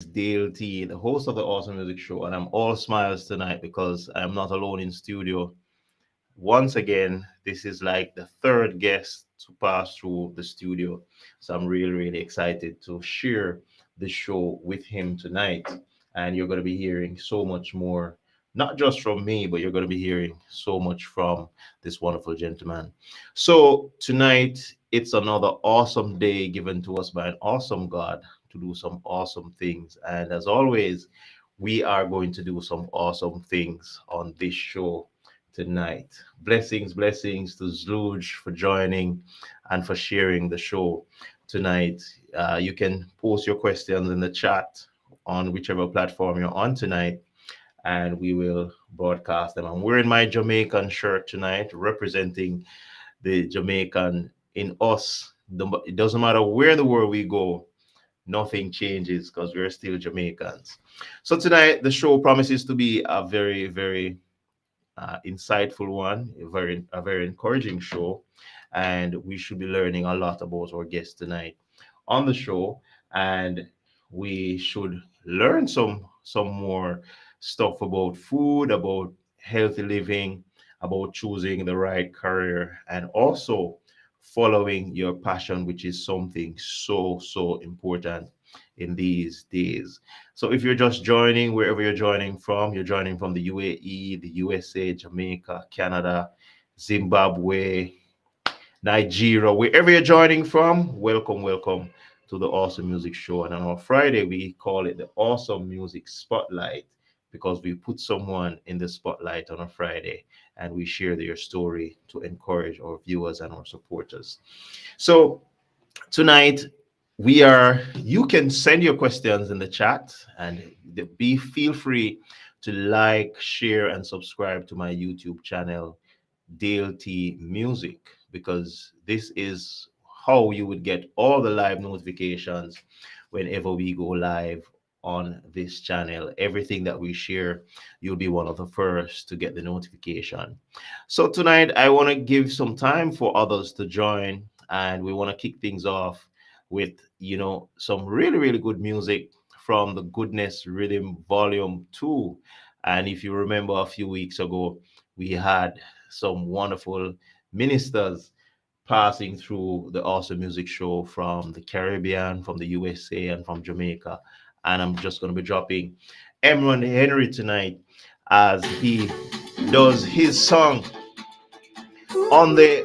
Dayle T, the host of the Awesome Music Show, and I'm all smiles tonight because I'm not alone in studio. Once again, this is like the third guest to pass through the studio, so I'm really excited to share the show with him tonight. And you're going to be hearing so much more, not just from me, but you're going to be hearing so much from this wonderful gentleman. So tonight, it's another awesome day given to us by an awesome God to do some awesome things. And as always, we are going to do some awesome things on this show tonight. Blessings to Zluj for joining and for sharing the show tonight. You can post your questions in the chat on whichever platform you're on tonight, and we will broadcast them. I'm wearing my Jamaican shirt tonight, representing the Jamaican in us. It doesn't matter where in the world we go, nothing changes because we're still Jamaicans. So tonight, the show promises to be a very insightful one, a very encouraging show, and we should be learning a lot about our guest tonight on the show, and we should learn some more stuff about food, about healthy living, about choosing the right career, and also following your passion, which is something so important in these days. So if you're just joining, wherever you're joining from the UAE, the USA, Jamaica, Canada, Zimbabwe, Nigeria, wherever you're joining from, welcome to the Awesome Music Show. And on our Friday, we call it the Awesome Music Spotlight because we put someone in the spotlight on a Friday and we share their story to encourage our viewers and our supporters. So tonight, you can send your questions in the chat and be feel free to like, share, and subscribe to my YouTube channel, Dayle T Music, because this is how you would get all the live notifications whenever we go live on this channel. Everything that we share, you'll be one of the first to get the notification. So tonight, I want to give some time for others to join, and we want to kick things off with some really good music from the Goodness Rhythm Volume 2. And if you remember, a few weeks ago we had some wonderful ministers passing through the Awesome Music Show from the Caribbean, from the USA, and from Jamaica. And I'm just going to be dropping Emron Henry tonight as he does his song on the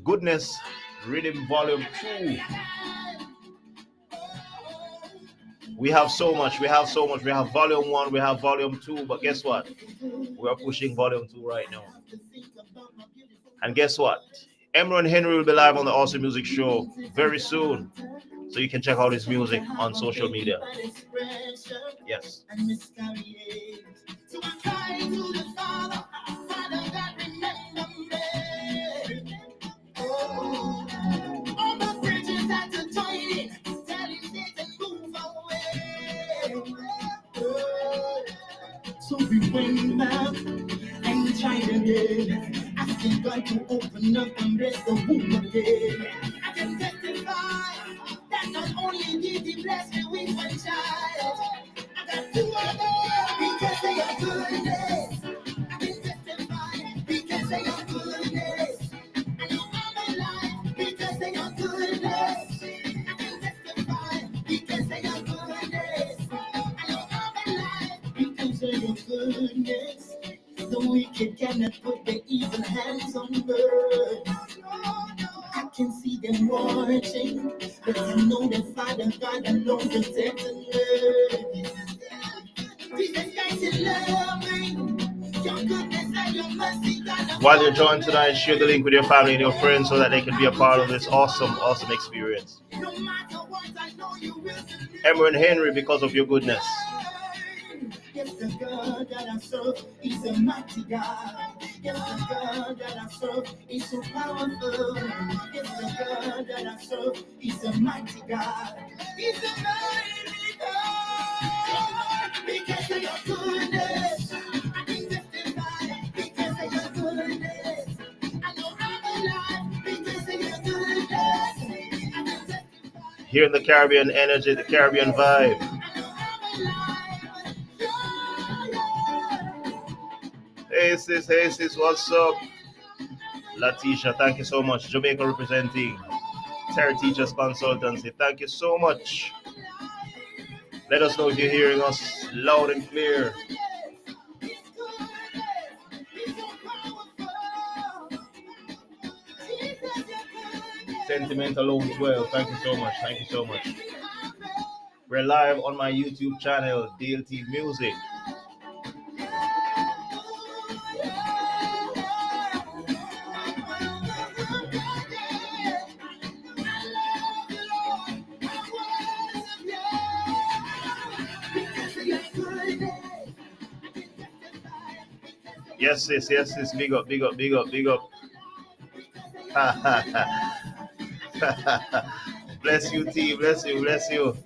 Goodness Rhythm Volume 2. We have so much. We have volume 1, we have volume 2, but guess what? We are pushing volume 2 right now. And guess what? Emron Henry will be live on the Awesome Music Show very soon. So you can check out his music on social media. Yes. So we went back and tried again, asking God to open up and bless the womb again. I can testify that not only did He bless me with one child, I got 2 others because they are goodness. I can testify because they are goodness. I know I'm alive because they are goodness. I can testify because they are goodness. I know I'm alive because of your goodness. The wicked cannot put their evil hands on me. I can see them watching, but I know that Father God alone protecting me. Jesus Christ, you love me. Your goodness and your mercy, God. While you're joined tonight, share the link with your family and your friends so that they can be a part of this awesome experience. Emron Henry, because of your goodness. Yes, the God that I serve is a mighty God. Yes, the God that I serve is so powerful. Yes, the God that I serve is a mighty God. He's a mighty God. Because of your goodness, I can testify. Because of your goodness, I know I'm alive. Because of your goodness, I can testify. Here in the Caribbean energy, the Caribbean vibe. Hey sis, what's up? Latisha, thank you so much. Jamaica representing Terry Teachers Consultancy. Thank you so much. Let us know if you're hearing us loud and clear. Sentimental Loan 12. Thank you so much. Thank you so much. We're live on my YouTube channel, DLT Music. Yes, sis. Yes, sis. Big up, big up, big up, big up. Bless you, T. Bless you, bless you.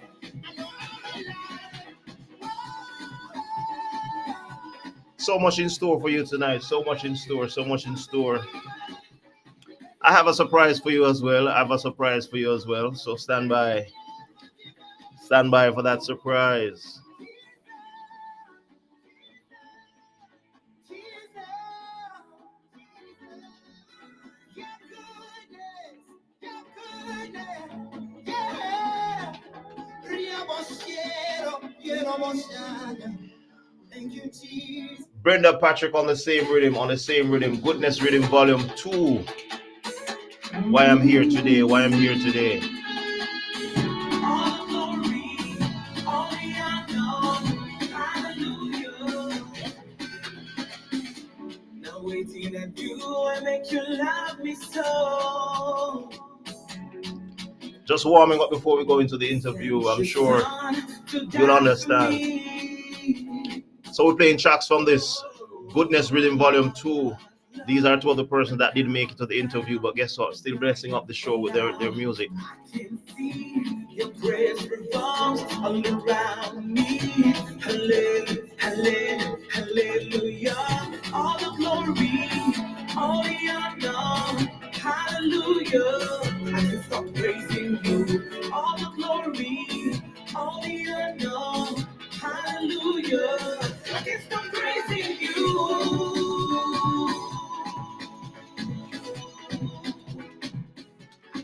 So much in store for you tonight. So much in store. So much in store. I have a surprise for you as well. I have a surprise for you as well. So stand by. Stand by for that surprise. Thank you, Jesus. Brenda Patrick on the same rhythm, Goodness Rhythm Volume 2. Why I'm here today, All glory, all the honor, hallelujah. Now waiting at you, I make you love me so. Just warming up before we go into the interview. I'm sure you'll understand. So we're playing tracks from this Goodness Rhythm Volume 2. These are two of the persons that didn't make it to the interview, but guess what? Still blessing up the show with their music. I can see your praise revolves all around me. Hallelujah, hallelujah, hallelujah. All the glory, all the honor, hallelujah. I can stop praising you. All the glory, all the honor, hallelujah. I can stop praising you.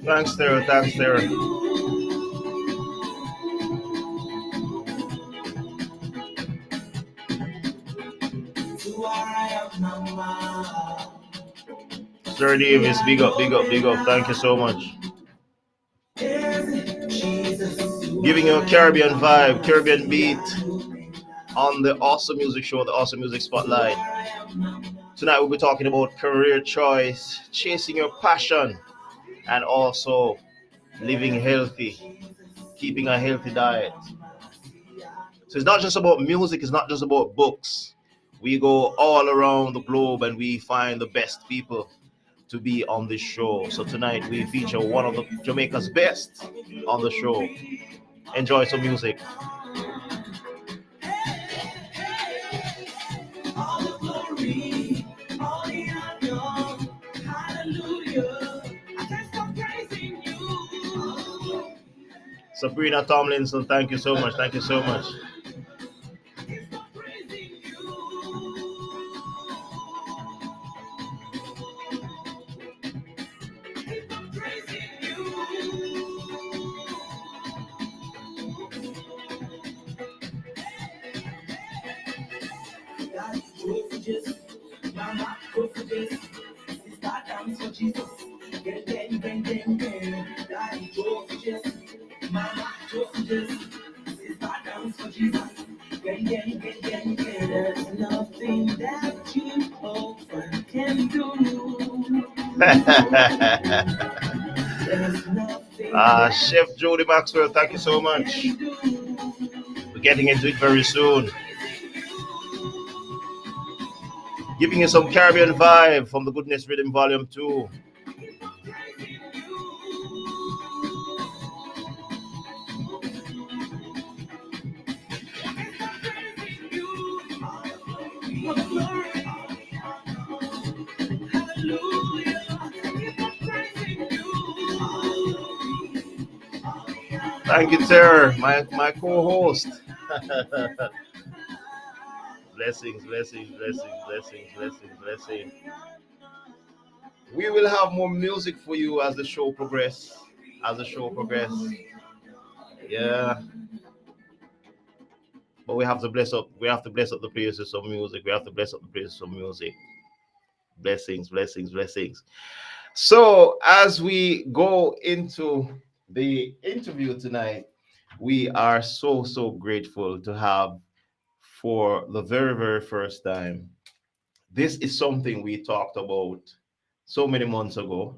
Thanks, Sarah. Thanks, Sarah. Sir Davis, big up, big up, big up. Thank you so much. Giving you a Caribbean vibe, Caribbean beat on the Awesome Music Show, the Awesome Music Spotlight. Tonight we'll be talking about career choice, chasing your passion, and also living healthy, keeping a healthy diet. So it's not just about music, it's not just about books. We go all around the globe and we find the best people to be on this show. So tonight we feature one of the Jamaica's best on the show. Enjoy some music. All the glory, all the honor, hallelujah. I can't stop praising you. Sabrina Tomlinson, thank you so much. Thank you so much. I can't stop praising you. I can't stop praising you. God, go for Jesus. Mama, go for this. Sister, dance for Jesus. Get them, bang, bang, bang. Daddy, go for Jesus. Mama, go for this. Sister, dance for Jesus. Bang, bang, bang, bang, bang. There's nothing that you over can do. There's nothing Chef Jody Maxwell, thank you so much. We're getting into it very soon. Giving you some Caribbean vibe from the Goodness Rhythm Volume 2. Thank you, sir, my co-host. Blessings, blessings, blessings, blessings, blessings, blessings. We will have more music for you as the show progress. As the show progress. Yeah. But we have to bless up. We have to bless up the place with some music. We have to bless up the place with some music. Blessings, blessings, blessings. So as we go into the interview tonight, we are so grateful to have for the very first time. This is something we talked about so many months ago,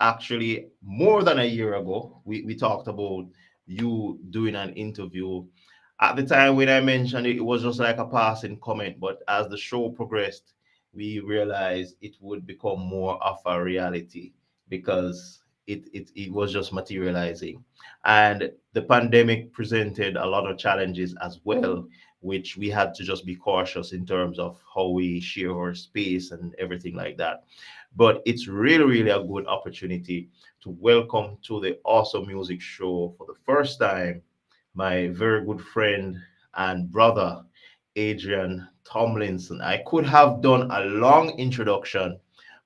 actually more than a year ago. We talked about you doing an interview. At the time when I mentioned it, it was just like a passing comment, but as the show progressed, we realized it would become more of a reality because it was just materializing. And the pandemic presented a lot of challenges as well, which we had to just be cautious in terms of how we share our space and everything like that. But it's really a good opportunity to welcome to the Awesome Music Show for the first time my very good friend and brother, Adrian Tomlinson. I could have done a long introduction,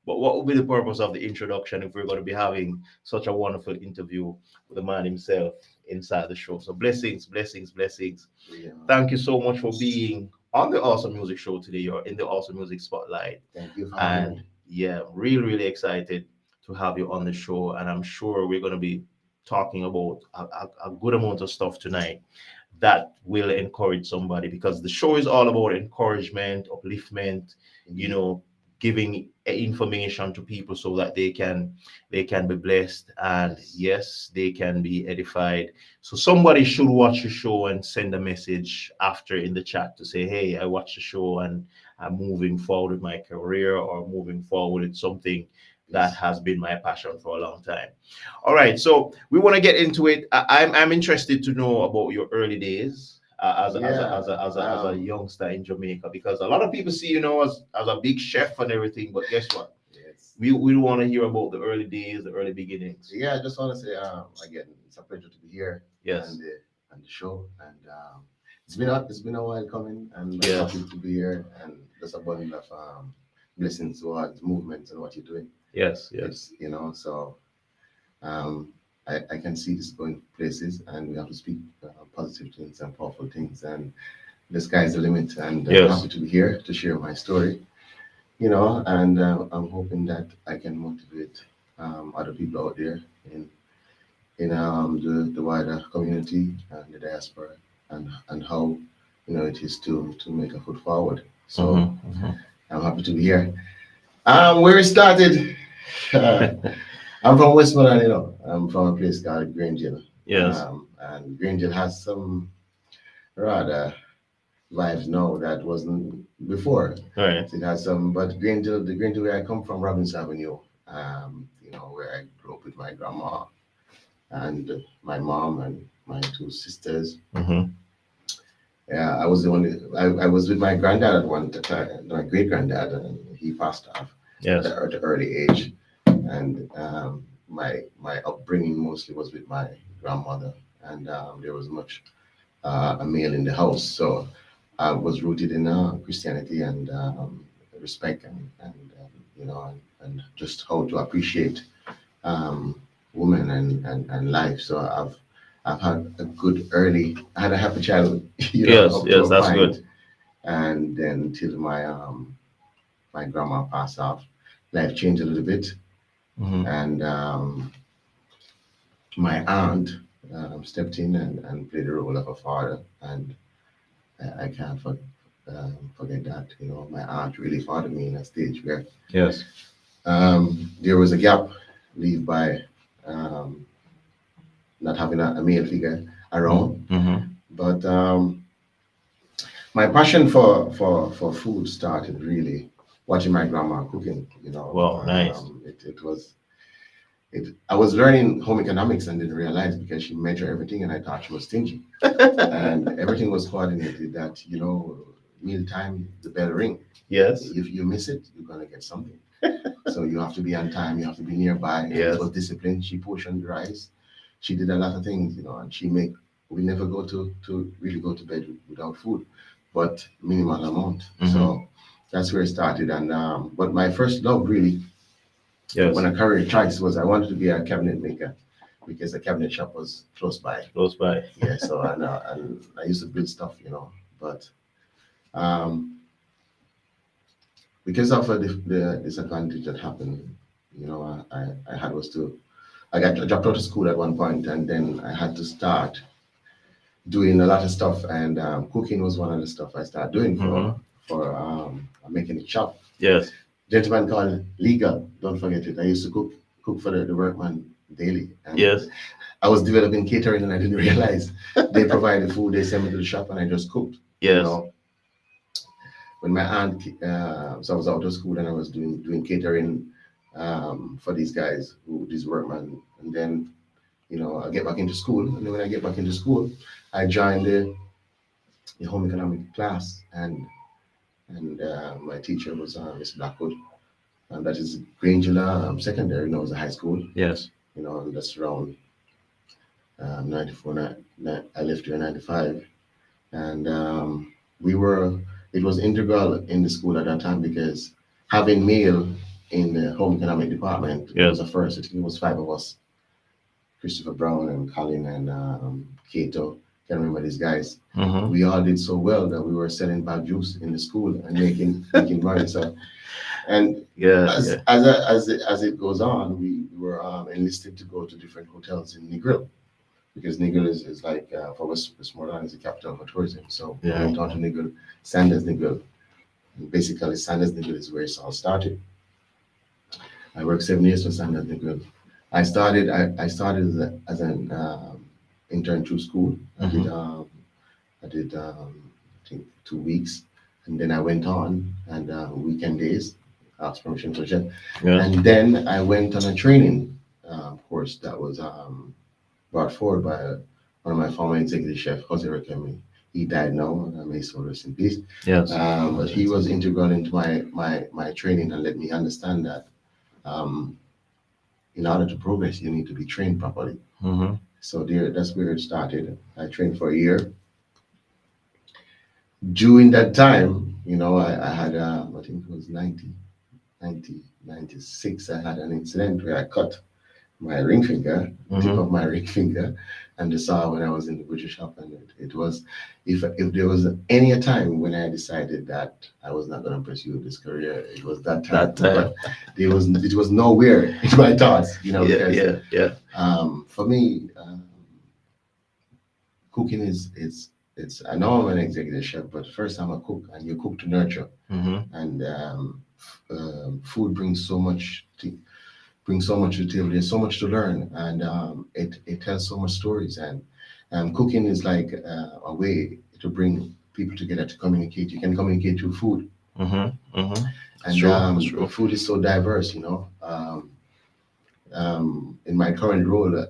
but what would be the purpose of the introduction if we're going to be having such a wonderful interview with the man himself inside the show? So blessings, blessings, blessings. Yeah. Thank you so much for being on the Awesome Music Show today. You're in the Awesome Music Spotlight. Thank you for having And me. yeah, really excited to have you on the show. And I'm sure we're going to be talking about a good amount of stuff tonight that will encourage somebody because the show is all about encouragement, upliftment, you know, giving information to people so that they can be blessed and yes, they can be edified. So somebody should watch the show and send a message after in the chat to say, hey, I watched the show and I'm moving forward with my career or moving forward with something that has been my passion for a long time. All right, so we want to get into it. I'm interested to know about your early days as a youngster in Jamaica because a lot of people see you know as a big chef and everything, but guess what? Yes. We want to hear about the early days, the early beginnings. Yeah, I just want to say again, it's a pleasure to be here. Yes. And the show, and it's been a while coming, and I'm Yes. happy to be here, and just a bundle of blessings towards movement and what you're doing. Yes. It's so um, I can see this going places, and we have to speak positive things and powerful things, and the sky's the limit, and Yes. I'm happy to be here to share my story. And I'm hoping that I can motivate other people out there in the wider community and the diaspora, and how it is to make a foot forward. So Mhm. I'm happy to be here. Where it started, I'm from Westmoreland. I'm from a place called Grangel. Yes. And Grangel has some rather vibes now that wasn't before. Right. It has some, but the Grangel where I come from, Robbins Avenue, where I grew up with my grandma and my mom and my two sisters. Mhm. Yeah, I was the only. I was with my granddad at one time, my great granddad, and he passed off Yes. at an early age. And my upbringing mostly was with my grandmother, and there was much a male in the house, so I was rooted in Christianity and respect and just how to appreciate women and life. So I've had a good early. I had a happy childhood. Yes. Up to Yes. a That's point. good. And then till my grandma passed off, life changed a little bit, Mhm. and my aunt stepped in and played the role of a father, and I can't forget that. My aunt really fathered me in a stage where Yes. there was a gap left by um, not having a male figure around. Mhm. But my passion for food started really watching my grandma cooking. Wow, nice. It was I was learning home economics and didn't realize because she measured everything and I thought she was stingy. And everything was coordinated that, mealtime, the bell ring. Yes. If you miss it, you're going to get something. So you have to be on time, you have to be nearby. And Yes. it was discipline. She portioned the rice. She did a lot of things, and we never go to really go to bed without food. but minimal amount. Mhm. So that's where it started. And but my first love really, Yes. when a career choice was I wanted to be a cabinet maker because the cabinet shop was close by. Close by. Yeah, so and I used to build stuff, but um, because of the disadvantage that happened, I had was to I got dropped out of school at one point, and then I had to start doing a lot of stuff, and cooking was one of the stuff I started doing for a mechanic shop. Yes. Gentleman called Legal, don't forget it. I used to cook for the workman daily, and Yes. I was developing catering, and I didn't realize they provided food, they sent me to the shop, and I just cooked. Yes. When my aunt, so I was out of school and I was doing catering for these guys, these workmen, and then I get back into school, and then when I get back into school, I joined the home economic class, and my teacher was Miss Blackwood, and that is Grangela Secondary, it was a high school, Yes. and that's around 94. I left here in 95, and we were. It was integral in the school at that time because having male in the home economic department was a first. I think it was five of us: Christopher Brown and Colin and Cato. Can't remember these guys. Mhm. We all did so well that we were selling bag juice in the school and making money. So, and Yeah. as it goes on, we were enlisted to go to different hotels in Negril, because Negril is like for Westmoreland is the capital for tourism. So we went on to Negril, Sanders Negril. And basically, Sanders Negril is where it all started. I worked 7 years for Sanders Negril. I started as an intern through school. I did I think 2 weeks, and then I went on and weekend days, asked permission to chef, Yeah. and then I went on a training course that was brought forward by one of my former executive chef, Jose Rekemi. He died now, and may his soul rest in peace. Yes. But he was integral into my training and let me understand that um, in order to progress, you need to be trained properly. Mm-hmm. So that's where it started. I trained for a year. During that time, I had, I think it was 96, I had an incident where I cut my ring finger, tip of my ring finger, and the saw when I was in the butcher shop. And it was, if there was any time when I decided that I was not going to pursue this career, it was that time. That time. But it was nowhere in my thoughts, because for me, cooking it's I know I'm an executive chef, but first I'm a cook, and you cook to nurture, and food brings so much to the table. There's so much to learn, and it tells so much stories, and cooking is like a way to bring people together to communicate. You can communicate through food, and food is so diverse, in my current role, to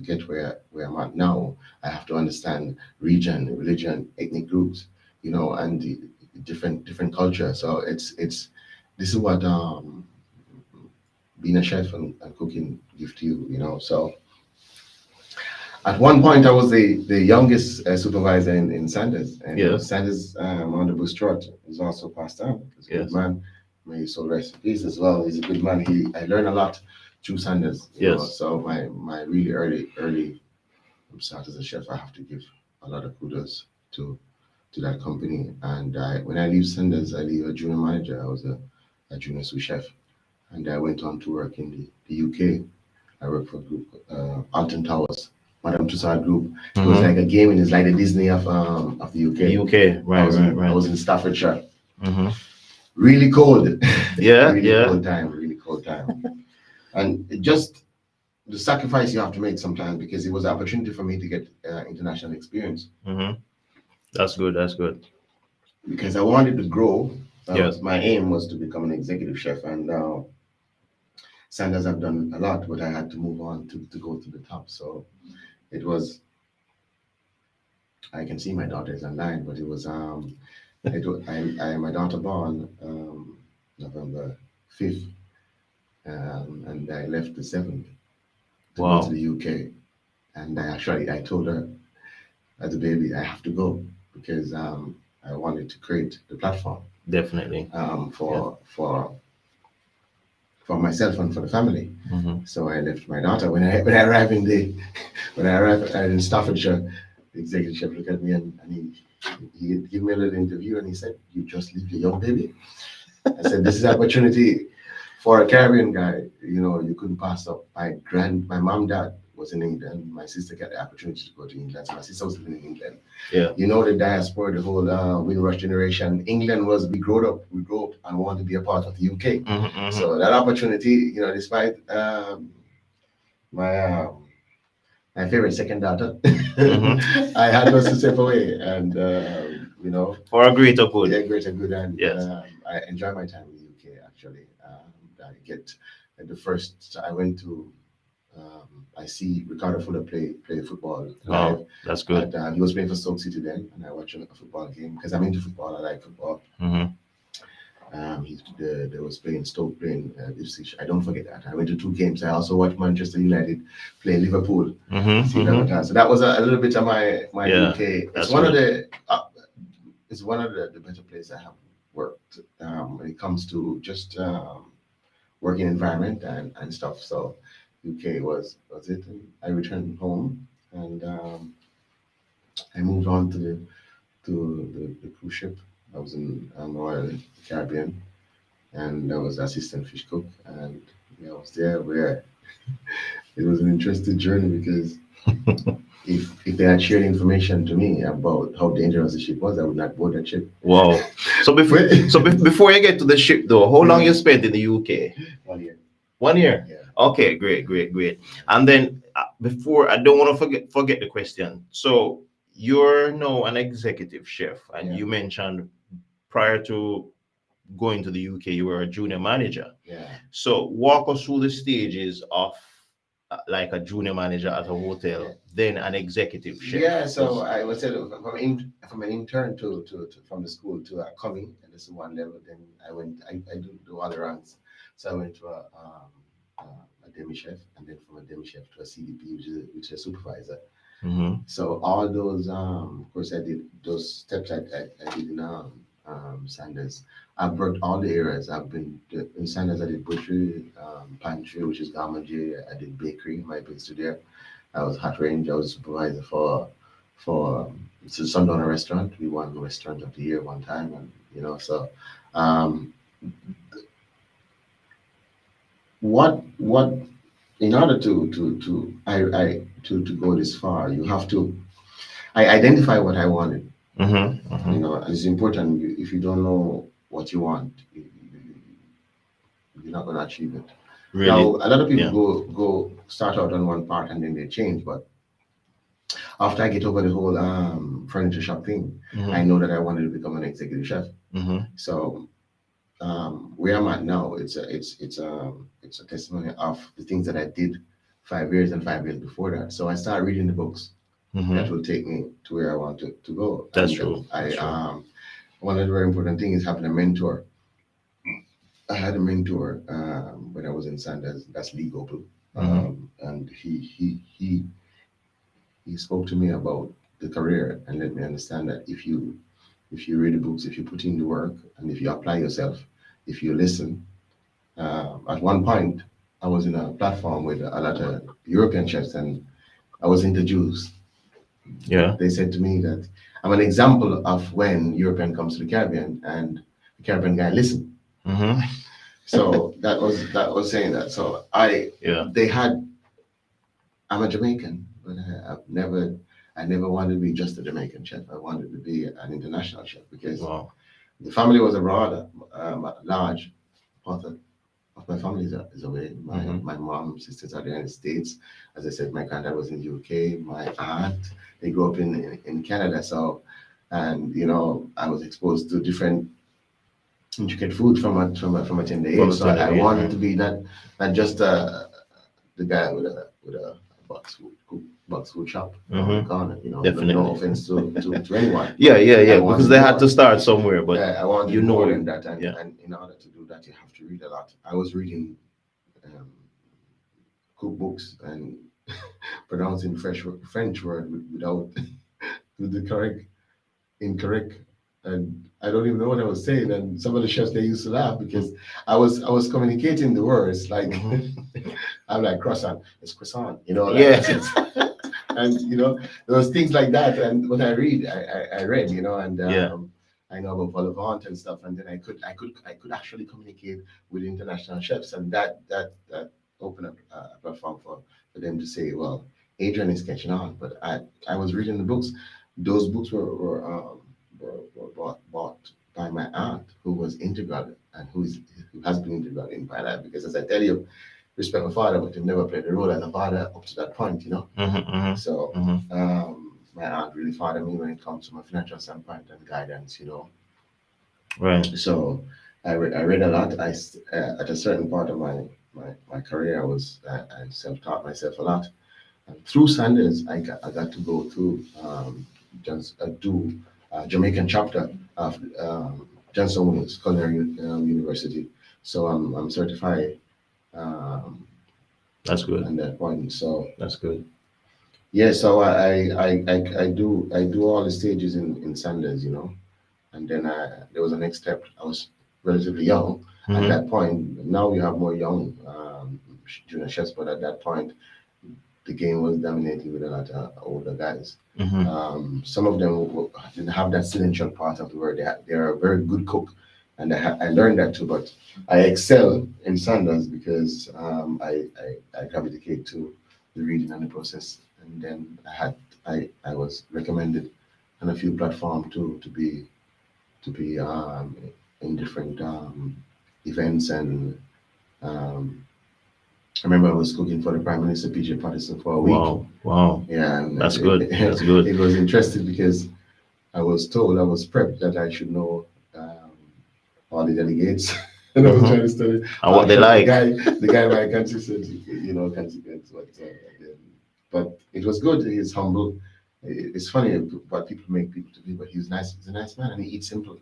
get where I'm at now, I have to understand region, religion, ethnic groups, and the different culture. So it's this is what being a chef and cooking give to you, So at one point, I was the youngest supervisor in Sanders, and Sanders on the Bush Trot is also passed on. He's a good man. May his soul rest in peace as well. He's a good man. I learned a lot through Sanders. So my really early start as a chef, I have to give a lot of kudos to that company. And when I leave Sanders, I leave a junior manager. I was a junior sous chef, and I went on to work in the UK. I worked for a group, Alton Towers, Madame Tussauds Group. It was like a gaming. It's like the Disney of the UK. UK, right. I was in Staffordshire. Really cold. Really cold time. And just the sacrifice you have to make sometimes, because it was an opportunity for me to get international experience. That's good. Because I wanted to grow. My aim was to become an executive chef, and Sanders have done a lot, but I had to move on to go to the top. So it was. I can see my daughter is online, but it was my daughter born November 5th, and I left the 7th to go to the UK, and I told her as a baby, I have to go because I wanted to create the platform Definitely. For myself and for the family. Mm-hmm. So I left my daughter when I arrived in the when I arrived in Staffordshire. The executive chef looked at me and he gave me a little interview and he said, "You just leave your young baby." I said, "This is an opportunity for a Caribbean guy. You know, you couldn't pass up." My mom, dad was in England. My sister got the opportunity to go to England. So my sister was living in England. Yeah. You know, the diaspora, the whole Windrush generation. England was we grew up and wanted to be a part of the UK. Mm-hmm. So that opportunity, you know, despite my my favorite second daughter, Mm-hmm. I had those to step away, and you know, For a greater good. yeah, greater good, and Yes. I enjoy my time in the UK. Actually, I get the first I went to. I see Ricardo Fuller play football live. Oh, that's good. And, he was playing for Stoke City then, and I watched a football game because I'm into football. I like football. Mm-hmm. They was playing Stoke playing Ipswich. I don't forget that. I went to 2 games. I also watched Manchester United play Liverpool. Mm-hmm. See that. So that was a little bit of my Yeah, UK. that's It's one of the better places I have worked when it comes to just working environment and stuff. So UK was it. And I returned home and I moved on to the cruise ship. I was in Royal Caribbean and I was assistant fish cook and yeah, I was there where it was an interesting journey because if they had shared information to me about how dangerous the ship was, I would not board that ship. Wow. So before you get to the ship though, how long you spent in the UK? 1 year. 1 year. Yeah. Okay, great. And then before I don't want to forget the question. So you're now an executive chef, and Yeah. you mentioned prior to going to the UK, you were a junior manager. Yeah. So walk us through the stages of like a junior manager at a hotel, Yeah. then an executive chef. Yeah, so I was said from an intern to from the school to coming, and this is one level. Then I do other ranks. So I went to a demi chef, and then from a demi chef to a CDP, which is a supervisor. Mm-hmm. So all those, of course, I did those steps. I did in Sanders. I've worked all the areas. I've been in Sanders. I did butchery, pantry, which is garmager. I did bakery, my base there. I was hot range. I was supervisor for it's a Sundowner restaurant. We won the restaurant of the year one time, and you know, so um, what in order to go this far, you have to I identify what I wanted. Mm-hmm. Mm-hmm. You know, and it's important. If you don't know what you want, you're not going to achieve it. Really? Now, a lot of people Yeah. go start out on one part and then they change. But after I get over the whole furniture shop thing, Mm-hmm. I know that I wanted to become an executive chef. Mm-hmm. So where I'm at now, it's a testimony of the things that I did 5 years and 5 years before that. So I start reading the books Mm-hmm. that will take me to where I want to go. That's And true. That's true. One of the very important things is having a mentor. I had a mentor when I was in Sanders. That's Lee Gopal, and he spoke to me about the career and let me understand that if you read the books, if you put in the work, and if you apply yourself, if you listen. At one point, I was in a platform with a lot of European chefs, and I was introduced. Yeah. They said to me that I'm an example of when European comes to the Caribbean and the Caribbean guy listen. Mm-hmm. So that was saying that. So they had. I'm a Jamaican, but I never wanted to be just a Jamaican chef. I wanted to be an international chef because Wow. the family was abroad. Large part of my family is away. My mom, sisters are there in the States. As I said, my granddad was in the UK. My aunt, they grew up in Canada. So, and you know, I was exposed to different intricate food from a tender age. So I wanted to be not just the guy with a box food shop on the corner. You know, Definitely. no offense to anyone. Yeah. Because they had to start somewhere, but I wanted you know more than that, and, yeah. and in order to do that, you have to read a lot. I was reading cookbooks and pronouncing French word without with the correct, incorrect, and I don't even know what I was saying. And some of the chefs they used to laugh because I was communicating the words like I'm like croissant, it's croissant, like Yeah. and there was things like that. And when I read, I read, and Yeah. I know about vol and stuff, and then I could actually communicate with international chefs, and that opened up a platform for them to say, well, Adrian is catching on. But I was reading the books. Those books were bought by my aunt, who was integral and who has been integral in my life. Because as I tell you, respect my father, but he never played the role as a father up to that point. So my aunt really fathered me when it comes to my financial standpoint and guidance. Right. So I read a lot. At a certain part of my career, I self-taught myself a lot. And through Sanders, I got to go through just do Jamaican chapter of Johnson Wales Culinary University. So I'm certified That's good. at that point. So That's good. yeah, so I do all the stages in Sanders. And then there was a next step. I was relatively young at that point. Now we have more young junior chefs, but at that point, the game was dominated with a lot of older guys. Some of them didn't have that silential part of the word. They are a very good cook, and I learned that too. But I excel in Sanders because I gravitate to the reading and the process. And then I was recommended on a few platforms to be in different events. And I remember I was cooking for the Prime Minister PJ Patterson for a week. Wow. Yeah, and That's good. That's good. It was interesting because I was prepped that I should know all the delegates. And I was trying to study And what they like. The guy in my country said, consequence. But it was good. He's humble. It's funny what people make people to be, but he's nice. He's a nice man, and he eats simple.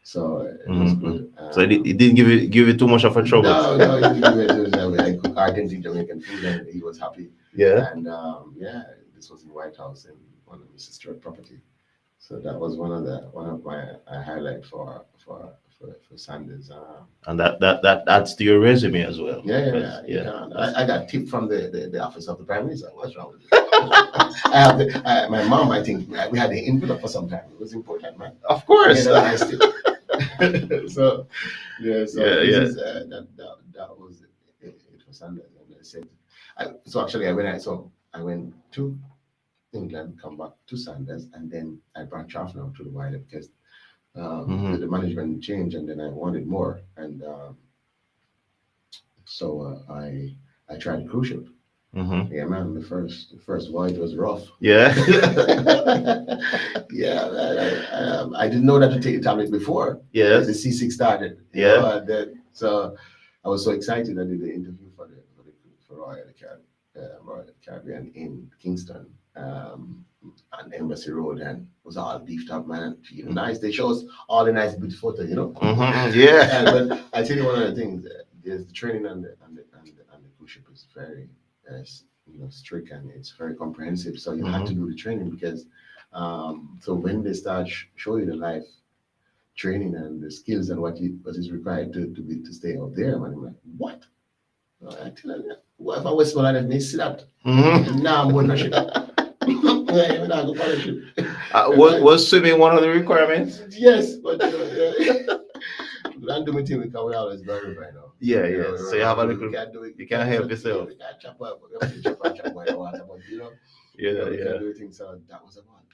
So it was good. So it didn't give you too much of a trouble. No, he didn't give it. I cooked Argentine Jamaican food, and he was happy. Yeah. And this was in White House in one of Mrs. Stewart property. So that was one of my highlight for Sanders. And that's to your resume as well. Yeah. I got tipped from the office of the Prime Minister. What's wrong with it? My mom, I think we had the envelope for some time. It was important, man. Of course. So that was it for Sanders. And I said, I went to England, come back to Sanders, and then I branched off now to the wider because the management changed, and then I wanted more, and so I tried cruise ship. Yeah, man, the first voyage was rough. Yeah. Yeah, I didn't know that to take the tablet before. Yeah. The C6 started. So I was so excited. I did the interview for Royal Caribbean in Kingston, on Embassy Road, and it was all beefed up, man. Nice. They show us all the nice, beautiful photos, Yeah. But I tell you one of the things. There's the training on the cruise ship is very strict, and it's very comprehensive. So you have to do the training because so when they start show you the life training and the skills and what is required to stay out there, man, I'm like, what? I tell you, what if I was small and may sit up? Now I'm going to ship. Was swimming one of the requirements? Yes, but don't do my thing because we always very right now. Yeah. So you have a little. You can't help yourself. We can't chop up. We have to chop by the water, but we can do things. So that was about.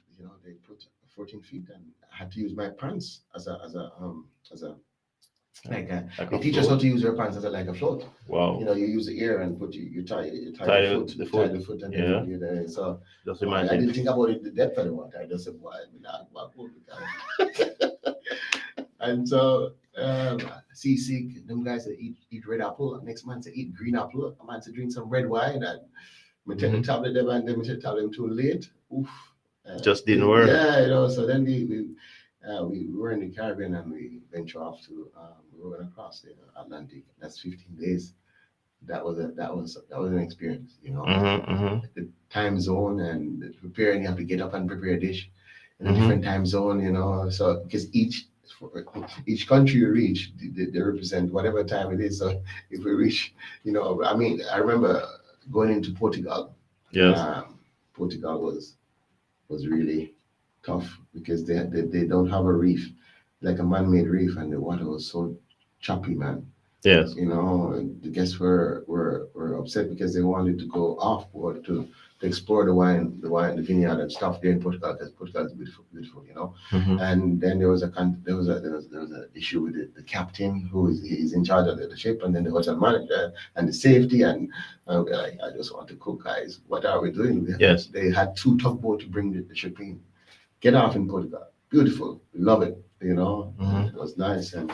They put 14 feet, and I had to use my pants as a they teach us how to use your pants as a float. Wow. You use the ear and you tie the foot, and then you're there. So just imagine. I didn't think about it the depth of the water. I just said, "Why not?" And so seasick, them guys that eat red apple. Next man say eat green apple. A man say drink some red wine. And we take the tablet there, and then we tell them too late. Oof. Just didn't work. Yeah, so then we were in the Caribbean, and we venture off to we went across the Atlantic. That's 15 days. That was an experience, The time zone and preparing, you have to get up and prepare a dish. in a different time zone, you know. So because each country you reach, they represent whatever time it is. So if we reach, you know, I mean, I remember going into Portugal. Yes. Portugal was really tough because they don't have a reef, like a man-made reef, and the water was so choppy, man. Yes. You know, the guests were upset because they wanted to go off board to explore the vineyard and stuff there in Portugal, because Portugal is beautiful, beautiful, you know. Mhm. And then there was a issue with the captain who is in charge of the ship, and then the hotel manager and the safety, and we're like, I just want to cook, guys. What are we doing? Yes. They had two tugboats to bring the ship in. Get off in Portugal. Beautiful, love it, you know. Mhm. It was nice. And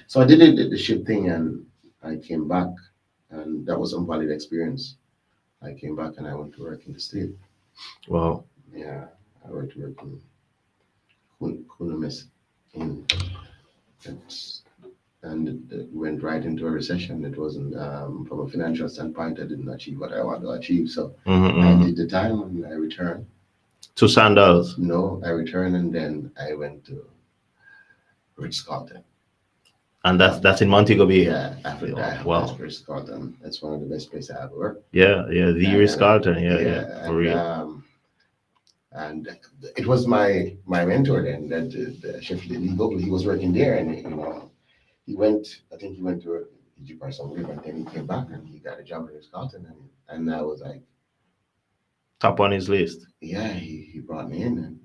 so I did the ship thing, and I came back, and that was some valid experience. I came back and I went to work in the state. Wow. Yeah, I went to work in Kunomis, in it's, and it went right into a recession. It wasn't from a financial standpoint. I didn't achieve what I wanted to achieve, so I did the time and I returned. To Sandals. No, I returned, and then I went to Ritz-Carlton. And that's in Montego Bay. Yeah, after that, Wow. Ritz-Carlton. That's one of the best places I ever worked. Yeah, the Ritz-Carlton. Yeah, for real. And it was my mentor then, that the chef Lee Goble, he was working there, and you know, I think he went to Egypt or somewhere, but then he came back and he got a job at Ritz-Carlton, and I was like, Top on his list. yeah, he brought me in, and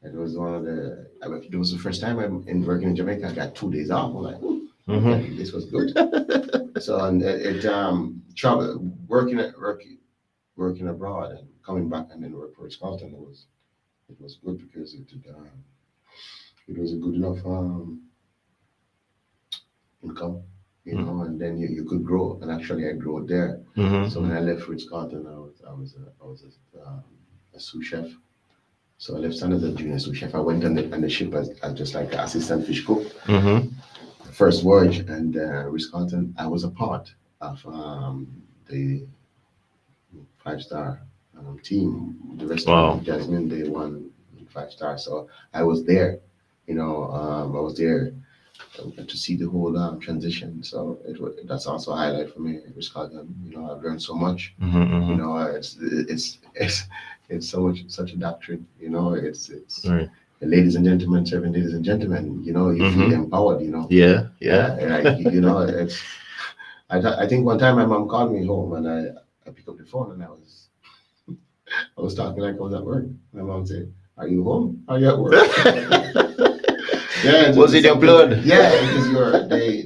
it was it was the first time I'm in working in Jamaica. I got 2 days off. I'm like, ooh, okay, this was good. So and travel, working abroad and coming back and then work for Scotland, it was good because it was a good enough income, you know, and then you could grow, and actually I grew there. So when I left for Scotland, I was a sous chef. So I left Standard as a junior sous chef. I went on the ship as just like an assistant fish cook. First voyage, and Ritz-Carlton, I was a part of the 5-star team. The rest of Jasmine, they won 5-star. So I was there, you know, I was there to see the whole transition. So that's also a highlight for me. Ritz-Carlton, you know, I've learned so much. You know, it's such a doctrine. You know, it's Right. ladies and gentlemen serving ladies and gentlemen. You know, you feel empowered. You know. Yeah. Like, you know, it's. I think one time my mom called me home, and I picked up the phone, and I was talking like I was at work. My mom said, "Are you home? Are you at work?" Yeah. Was it your blood? Yeah, because they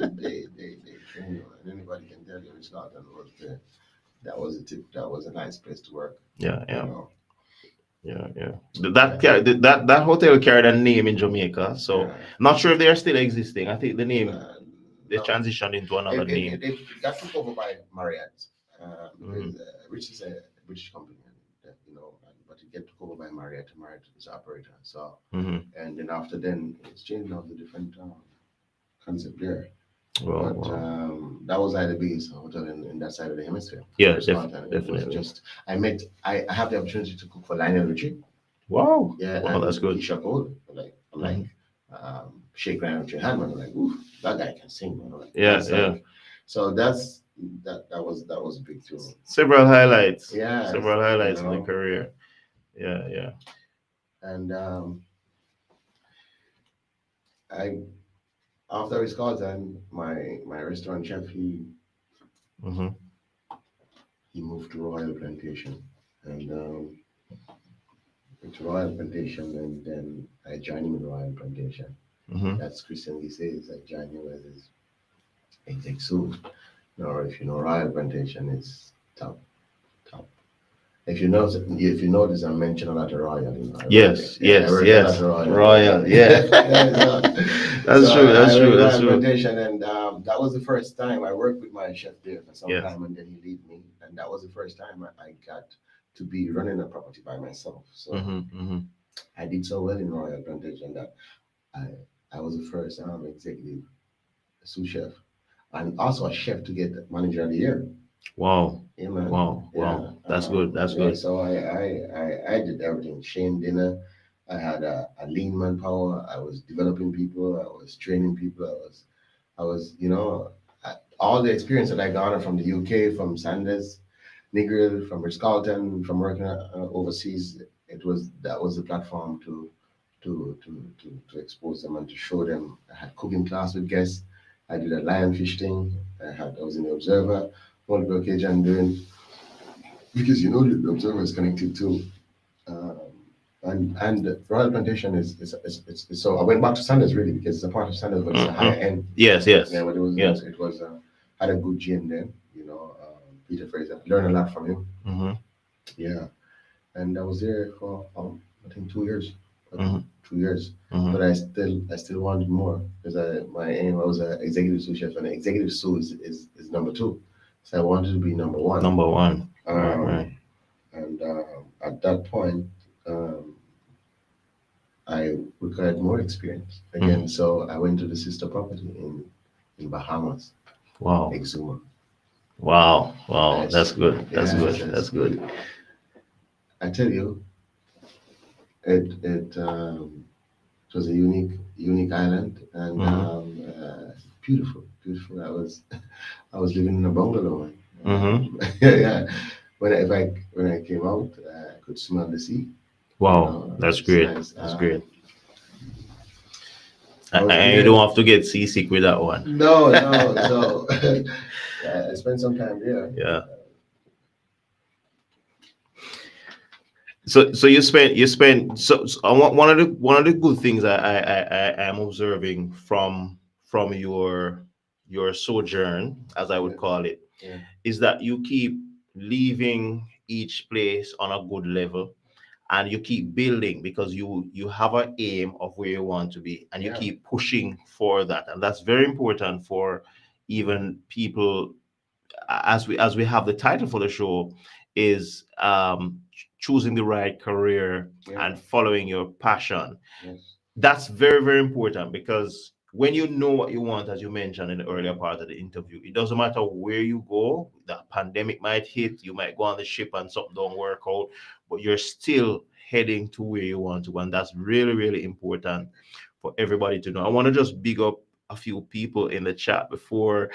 train you, and anybody can tell you it's not that was there. That was a tip. That was a nice place to work. Yeah. You know. Yeah. That hotel carried a name in Jamaica, so not sure if they are still existing. I think the name they transitioned into another name. It got took over by Marriott. Which is a British company, you know, but it get took over by Marriott. Marriott is the operator. So, and then after then, it's changed now to different concept there. But that was like the biggest hotel in that side of the hemisphere. Yeah, definitely. It was just I have the opportunity to cook for Lionel Richie. Wow. Yeah, wow, that's good. Keisha Cole. I'm like, shake Lionel Richie hand, man. I'm like, ooh, that guy can sing, man. Like, yeah. So that was big too. Several highlights. Yeah. Several highlights in the career. Yeah. And after Wisconsin, my restaurant chef, he moved to Royal Plantation, and and then I joined him in Royal Plantation. That's Christian Gisses. I joined him as his exec sous. Now, if you know Royal Plantation, it's top. If you notice, I mention a lot of Royal. You know, yes. Royal, yeah. That's true. Plantation, and that was the first time I worked with my chef there for some time, and then he left me, and that was the first time I got to be running a property by myself. So I did so well in Royal Plantation that I was the first executive sous chef, and also a chef to get manager of the year. Wow. Yeah, man. Wow. That's good. So I did everything. Shane dinner, I had a lean manpower. I was developing people. I was training people. All the experience that I garnered from the UK, from Sanders, Negril, from Ritz-Carlton, from working overseas. That was the platform to expose them and to show them. I had cooking class with guests. I did a lionfish thing. I was in the Observer, multiple occasion doing, because the Observer is connected to um, and the Royal Plantation is so I went back to Sanders really because it's a part of Sanders, but it's a higher end. Yes, yes, Yeah, but yes. it was had a good gym then. Peter Fraser. Learned a lot from him. Mm-hmm. Yeah, and I was there for I think 2 years. Mm-hmm. 2 years, Mm-hmm. but I still wanted more because my aim I was an executive sous chef, and executive sous is number two, so I wanted to be number one. Number one. Right. And at that point, um, I required more experience again. So I went to the sister property in Bahamas, Wow. Exuma. Wow. Yes. That's good. That's Yes, good. yes. That's good. I tell you, it was a unique island and beautiful, beautiful. I was living in a bungalow. Yeah. When I came out, I could smell the sea. Wow, that's It's great. nice. That's great. I was And you there. don't have to get seasick with that one. No. I spent some time there. Yeah. So one of the good things I am observing from your sojourn, as I would call it, Yeah. is that you keep leaving each place on a good level, and you keep building because you have an aim of where you want to be, and you Yeah. keep pushing for that, and that's very important for even people, as we have the title for the show, is choosing the right career Yeah. and following your passion. Yes. That's very, very important, because when you know what you want, as you mentioned in the earlier part of the interview, it doesn't matter where you go. The pandemic might hit, you might go on the ship and something don't work out, but you're still heading to where you want to, and that's really, really important for everybody to know. I want to just big up a few people in the chat before.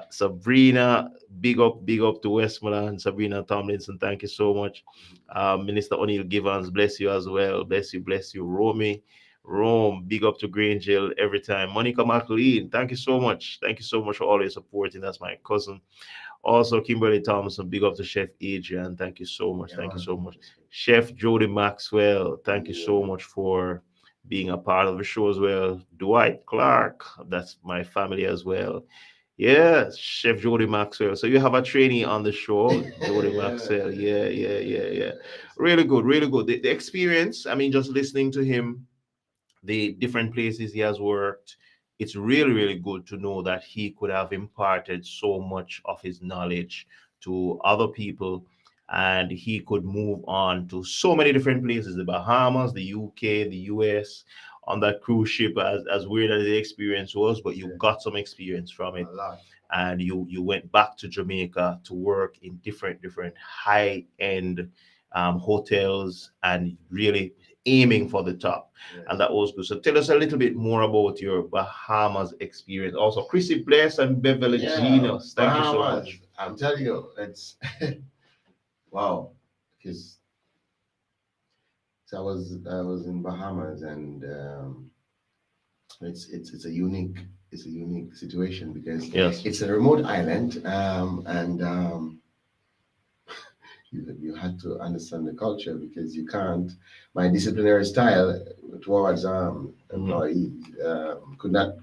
Sabrina, big up to Westmoreland. Sabrina Tomlinson, thank you so much. Minister O'Neill Givens, bless you as well. Bless you. Rome, big up to Grange Hill every time. Monica McLean, thank you so much. Thank you so much for always supporting. That's my cousin. Also, Kimberly Thompson, big up to Chef Adrian. Thank you so much. Yeah, Thank you man. so much. Chef Jody Maxwell, thank you so much for being a part of the show as well. Dwight Clark, that's my family as well. Yes, Chef Jody Maxwell. So you have a trainee on the show, Jody Yeah. Maxwell. Yeah. Really good, really good. The experience, I mean, just listening to him, the different places he has worked, it's really, really good to know that he could have imparted so much of his knowledge to other people, and he could move on to so many different places, the Bahamas, the UK, the US, on that cruise ship, as weird as the experience was, but you Yeah. got some experience from it. A lot. And you went back to Jamaica to work in different high end hotels, and really aiming for the top. Yes. And that was good. So tell us a little bit more about your Bahamas experience. Also, Chrissy Bless and Beverly Gina, thank you so Bahamas. much. I'm telling you, it's wow. Because so I was in Bahamas, and it's a unique situation because Yes. it's a remote island, and you had to understand the culture because you can't. My disciplinary style towards employees could not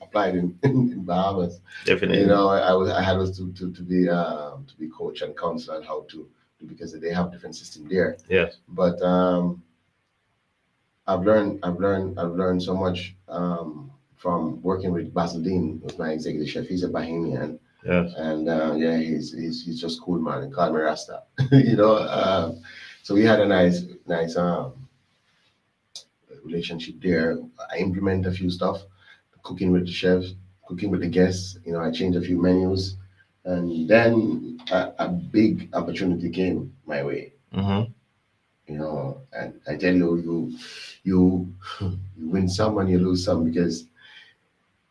apply in Bahamas. Definitely. I had was to be coach and counsel on how to do, because they have different system there. Yes. But I've learned so much from working with Basil Dean, who's my executive chef. He's a Bahamian, Yes. and yeah, he's just cool, man. He called me Rasta, so we had a nice relationship there. I implement a few stuff, cooking with the chefs, cooking with the guests. I changed a few menus, and then a big opportunity came my way. Mm-hmm. you know, and I tell you, you you win some and you lose some because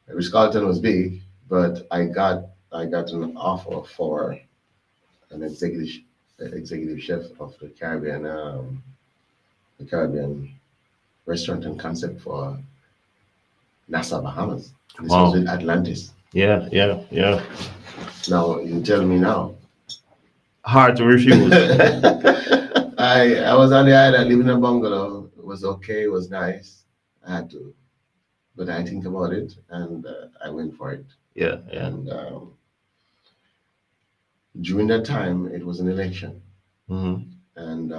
Ritz-Carlton was big, but I got an offer for an executive chef of the Caribbean restaurant and concept for Nassau, Bahamas. This was Wow. with Atlantis. Yeah, yeah, yeah. Now you tell me now. Hard to refuse. I was on the island living in a bungalow. It was okay. It was nice. I had to, but I think about it and I went for it. Yeah, yeah. And during that time, it was an election, Mm-hmm. and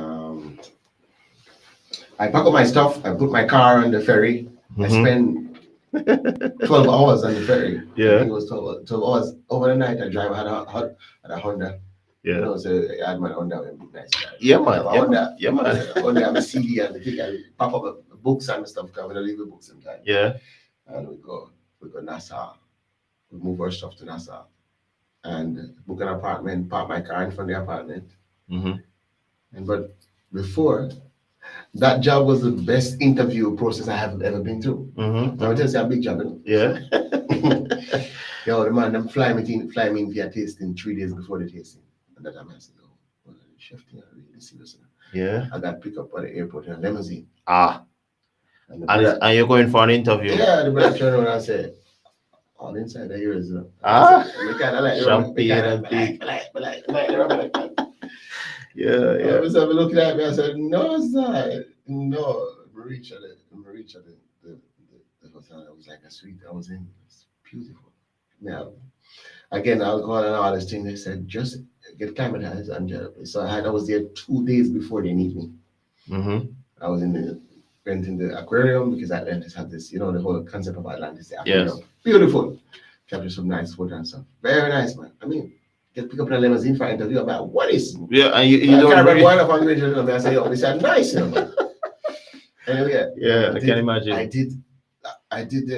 I pack up my stuff. I put my car on the ferry. I Mm-hmm. spent 12 hours on the ferry. I Yeah. think it was 12 hours. Over the night, I drive. I had a Honda. You Yeah. know, so I had my Honda with a nice car. Yeah, I man. have a Yeah, Honda. man. Yeah, man. Honda, I have a CD and the thing. I pop up the books and stuff. Because I'm gonna leave the books sometime. Yeah. And we go Nassau. We move our stuff to Nassau and book an apartment. Park my car in front of the apartment. Mm-hmm. And but before that job was the best interview process I have ever been through. Mm-hmm. So I tell you, a big job, you know? Yeah. Yo, the man, them fly me in for a tasting 3 days before the tasting. And that time I said, oh, well, the chef thing, I really serious. Yeah. I got picked up at the airport in a limousine. Ah. And the And, brother, and you're going for an interview. yeah, the brother turned around and said, all inside the ears. Ah. We kind of like Champagne and pig. Yeah, I yeah. was looking at me. I said, "No, sir, no." Reach at the hotel. It was like a suite I was in. It's beautiful. Now, again, alcohol and all this thing. They said just get climatized and so I was there 2 days before they need me. Mm-hmm. I was renting the aquarium because Atlantis had this, the whole concept of Atlantis. The aquarium, Yes. beautiful. Capture some nice photo and stuff. Very nice, man. I mean, get pick up in a limousine for an interview about what is. Yeah, and you I don't can't really... remember one of them. I say, oh, this is nice, man. Anyway, Yeah, I can imagine. I did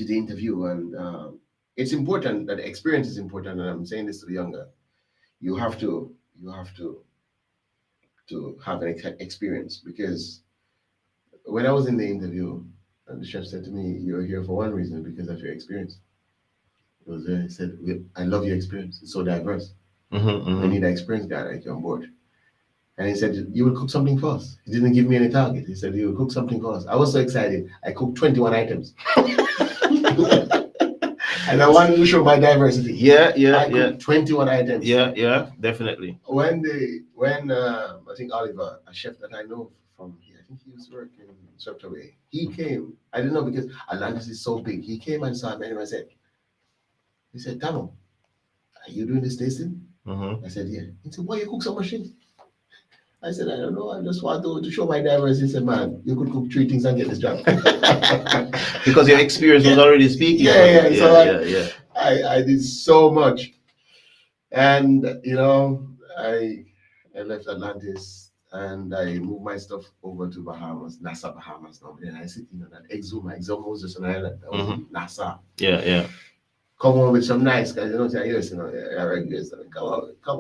the interview, and it's important that the experience is important. And I'm saying this to the younger, you have to have an experience, because when I was in the interview, the chef said to me, "You're here for one reason, because of your experience." He said, "I love your experience. It's so diverse. Mm-hmm, I need an experienced guy like you on board." And he said, "You will cook something for us." He didn't give me any target. He said, "You will cook something for us." I was so excited. I cooked 21 items. And I wanted to show my diversity. Yeah, yeah, I yeah. cooked 21 items. Yeah, yeah, definitely. When I think Oliver, a chef that I know from here, I think he used to work in Swept Away. He came. I didn't know, because Atlantis is so big. He came and saw me and he said, "Tano, are you doing this tasting?" Mm-hmm. I said, "Yeah." He said, "Why you cook so much shit?" I said, "I don't know. I just want to show my diversity." He said, "Man, you could cook 3 things and get this job." Because your experience was already speaking. Yeah. So yeah. I did so much. And, I left Atlantis and I moved my stuff over to Bahamas, Nassau, Bahamas now. Then I sit in that Exuma. Exuma was just an island. I was in Nassau. Yeah. Come on with some nice guys. Come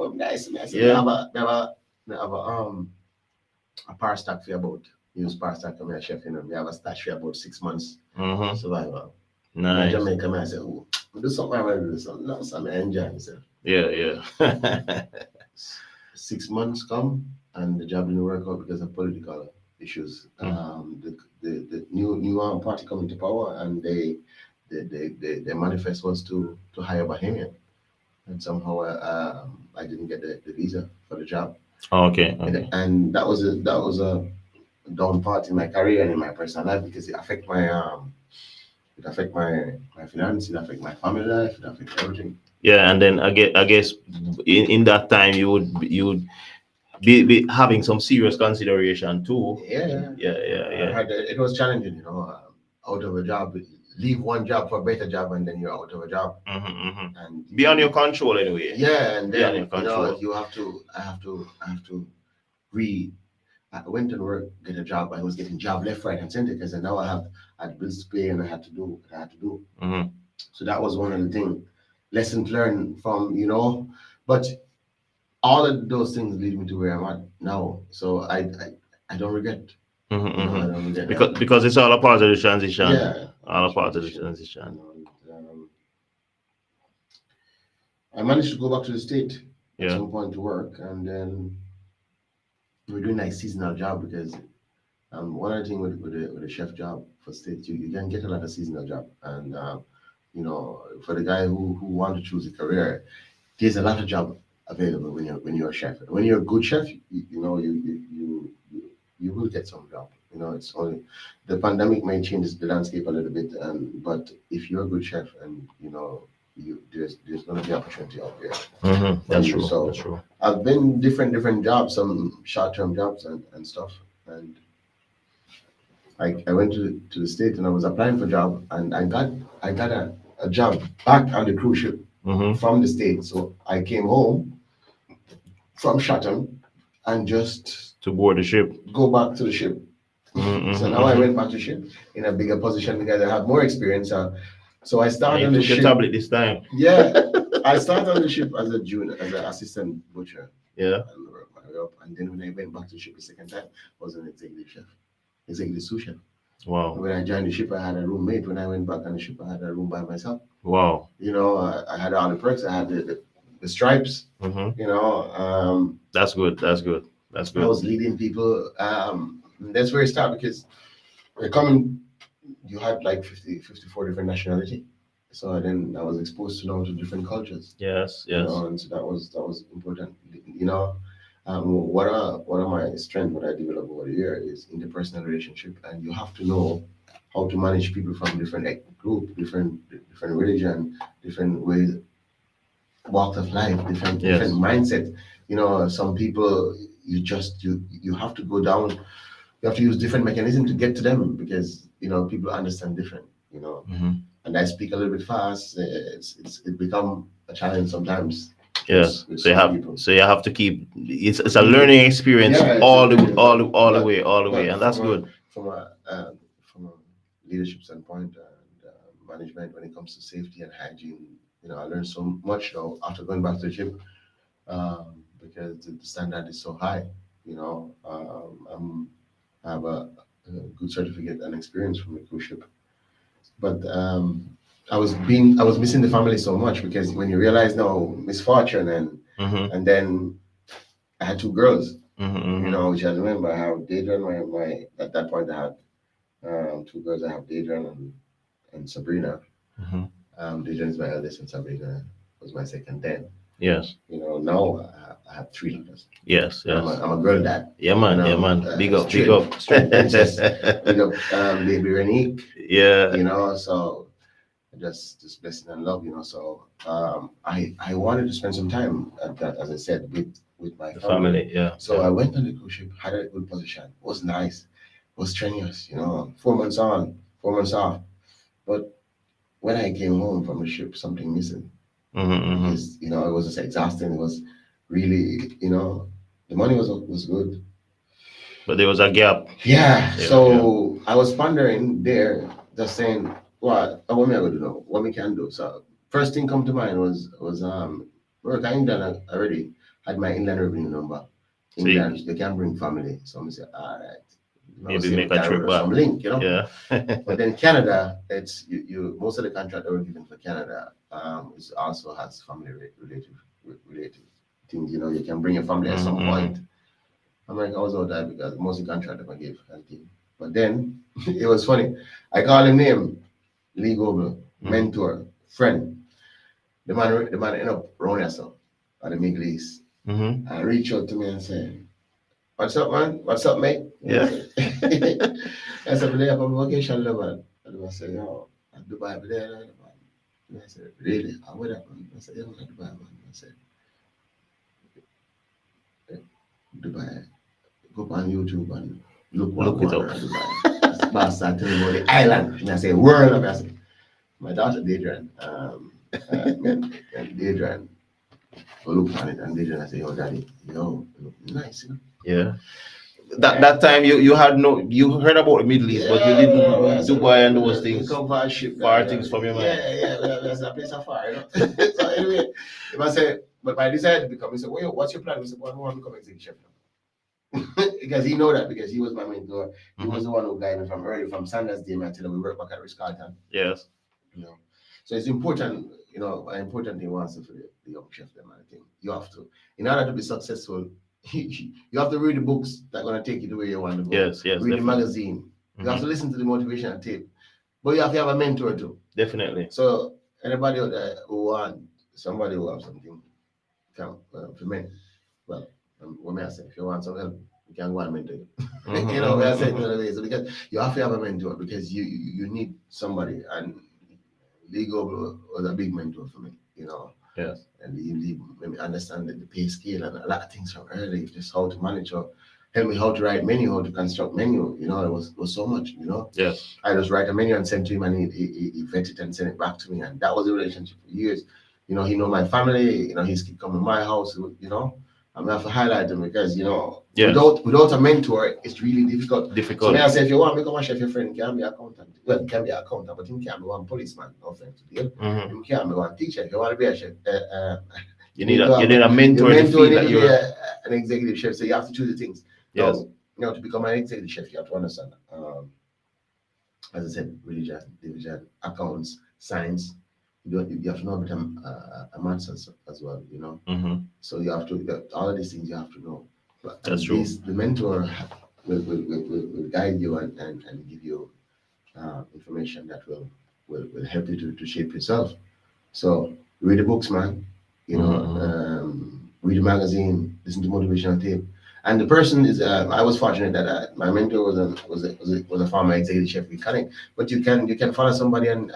on, nice. I said, I have a power stack for about, use power stack for my chef, we have a stash for about 6 months Mm-hmm. survival. Nice. In Jamaica, I say, "Oh, do something, I want to do something." No, so I enjoy myself. Yeah. 6 months come and the job didn't work out because of political issues. The new party come into power, and their manifest was to hire Bahamian, and somehow I didn't get the visa for the job. Okay. And that was a down part in my career and in my personal life, because it affect my finance, it affect my family life, it affect everything. Yeah, and then I guess in that time you would be having some serious consideration too. Yeah. It was challenging, out of a job, leave one job for a better job, and then you're out of a job. Mm-hmm. And Beyond your control anyway. yeah, and Beyond then your control. I have to read. I went and work, get a job. I was getting job left, right, and center, because now I had bills to pay and I had to do what I had to do. Mm-hmm. So that was one of the things, lessons learned from, but all of those things lead me to where I'm at now. So I don't regret. Mhm, You know, I mhm. don't regret Because it's all a part of the transition. yeah, All a part of the transition. transition. You know, I managed to go back to the state at Yeah. some point to work, and then we were doing like seasonal job because one other thing with a chef job for state, you can get a lot of seasonal job, and you know, for the guy who want to choose a career, there's a lot of job available when you're a chef. When you're a good chef, you know you will get some job. You know, it's only the pandemic may change the landscape a little bit, but if you're a good chef and you know there's going to be opportunity out there. That's You. true. So That's true. I've been different jobs, some short-term jobs and stuff, and I went to the state and I was applying for a job and I got a job back on the cruise ship from the state. So I came home from Chatham and just To board the ship. go back to the ship. So now I went back to ship in a bigger position because I have more experience. So I started on You the took your ship. tablet this time. Yeah, I started on the ship as a junior, as an assistant butcher. Yeah. And worked my way up. And then when I went back to the ship the second time, I was an executive chef, executive sous chef. Wow. When I joined the ship, I had a roommate. When I went back on the ship, I had a room by myself. Wow. You know, I had all the perks. I had the stripes. You know, That's good. That's good. That's I good. was leading people. That's where it started because we're coming. You had like 54 different nationality. So then I was exposed to now to different cultures. Yes. You Yes. know, and so that was important. You know, one of my strengths, what I developed over the year is interpersonal relationship, and you have to know how to manage people from different group, different religion, different ways, walks of life, different mindset. You know, some people you have to go down. You have to use different mechanism to get to them because you know people understand different. You know, and I speak a little bit fast. It become a challenge sometimes. Yes. with So you some have people. so you have to keep it's a learning experience Yeah, it's all the really all the important. all the But- way, all the way. but And that's from good. From a leadership standpoint and management when it comes to safety and hygiene. You know, I learned so much now after going back to the ship because the standard is so high. You know, I have a good certificate and experience from the cruise ship, but I was missing the family so much because when you realize now misfortune and then I had two girls. You know, which I remember I have Dayle, my at that point I had two girls. I have Dayle and Sabrina. Dayle is my eldest and Sabrina was my second then. Yes. You know, now I have three daughters. Yes. I'm Yes. a girl dad. Yeah, man. You know, Yeah, man. Big up. Big straight, up. straight princess. Big up, baby Renique. Yeah. You know, so just blessing and love. You know, so I wanted to spend some time at that, as I said, with my The family. family. Yeah. So I went on the cruise ship, had a good position, was nice, was strenuous, you know, 4 months on, 4 months off. But when I came home from the ship, something missing. Because, you know, it was just exhausting. It was really, you know, the money was good. But there was a gap. Yeah. Yeah, So I was pondering there, just saying, what me I gonna do now? What me can do? So first thing come to mind was work in England already had my inland revenue number. So you- England, they can bring family. So I said, all right. Maybe make a trip Some back. link, you know. Yeah. But then Canada, it's you most of the contract that were given for Canada is also has family related things. You know, you can bring your family at some point. I'm like, I was out there because most of the contract that I gave. But then it was funny. I call him name, Lee Goble, mentor, friend. The man ended up running us up at the Middle East and reach out to me and say, "What's up, man? What's up, mate?" Yeah. I said, "Today I'm on vacation, man." And I said, "Yo, I'm Dubai today, man." And I said, "Really? How would that, man?" I said, "Yeah, I'm in Dubai, man." I said, "Dubai, go on YouTube and look it what up. Dubai." Boss started telling me about the island. And I said, "World of it." My daughter, Adrian, and Adrian, go look on it, and Adrian, I said, "Yo, daddy, yo, it look nice, you know." Yeah. That time you had you heard about the Middle East, but you didn't Dubai and those things. Far Far things from your mind. Yeah, that's a place of far, you know. So anyway, if I say But I decided to become. He said, "Well, what's your plan?" I said, "Well, I want to become executive chef now." Because he know that because he was my mentor. He was the one who guided me from early, from Sanders Day until we work back at Ritz Carlton. Yes. You know, so it's important. You know, an important thing also for the young chef. Them, I think you have to, in order to be successful, you have to read the books that are going to take you to where you want to go. Yes, yes. Read Definitely. the magazine. You have to listen to the motivational tape, but you have to have a mentor too. Definitely. So anybody out there who want somebody who have something, can for me, well, what may I say? If you want some help, you can go and mentor you. You know, we are saying so because you have to have a mentor because you need somebody, and Lego was a big mentor for me. You know. Yes. And he made me understand the pay scale and a lot of things from early, just how to manage or help me how to write menu, how to construct menu. You know, it was so much. You know. Yes. I just write a menu and send to him, and he vet it and send it back to me, and that was a relationship for years. You know, he know my family. You know, he's keep coming to my house. You know, I'm gonna have to highlight him because you know, Yes. without a mentor, it's really difficult. Difficult. So now I say, if you want to become a chef, your friend can be accountant. Well, he can be accountant, but he can't be one policeman. No offense to Dayle. He can't be one teacher. If you want to be a chef, you need a mentor in the field that you're you're an executive chef. So you have to choose the things. Yes. So, you know, to become an executive chef, you have to understand. As I said, religion, division, accounts, science. You have to know about a maths as well, you know. So you have to all of these things you have to know. But that's true. The mentor will guide you and give you information that will help you to shape yourself. So read the books, man. You know, read the magazine, listen to motivational tape. And the person is, I was fortunate that my mentor was a former executive chef with Connect. But you can follow somebody on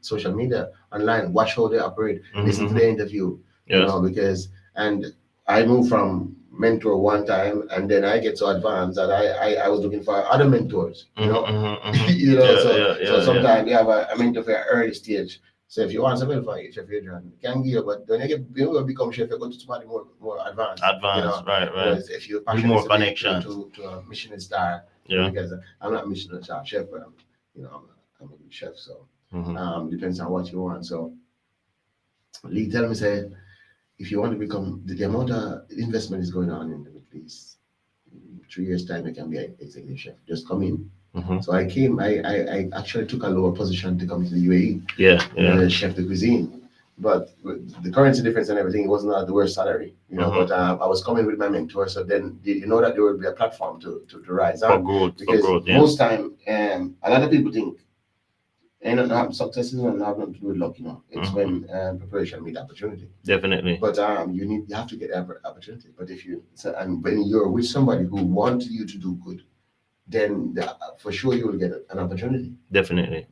social media online, watch how they operate, listen to their interview. You know, because and I moved from mentor one time, and then I get so advanced that I was looking for other mentors. You know, you know. So sometimes you have a mentor for an early stage. So if you want something for Chef Adrian, can give you, but when you become chef, you go to somebody more advanced. You know? Right. You know, if you're passionate more connection to a Michelin star, because I'm not a Michelin star chef, but I'm a good chef. So depends on what you want. So Lee tell me say, if you want to become the amount of investment is going on in the Middle East, 3 years time you can be an executive chef. Just come in. So I came. I actually took a lower position to come to the UAE. Chef de cuisine, but the currency difference and everything, it was not the worst salary, you know. But I was coming with my mentor, so then you know that there would be a platform to rise on. Because most time, a lot of people think, success is not nothing to do with luck, you know. It's when preparation meet opportunity. Definitely. But you have to get opportunity. But and when you're with somebody who wants you to do good, then for sure you will get an opportunity. Definitely.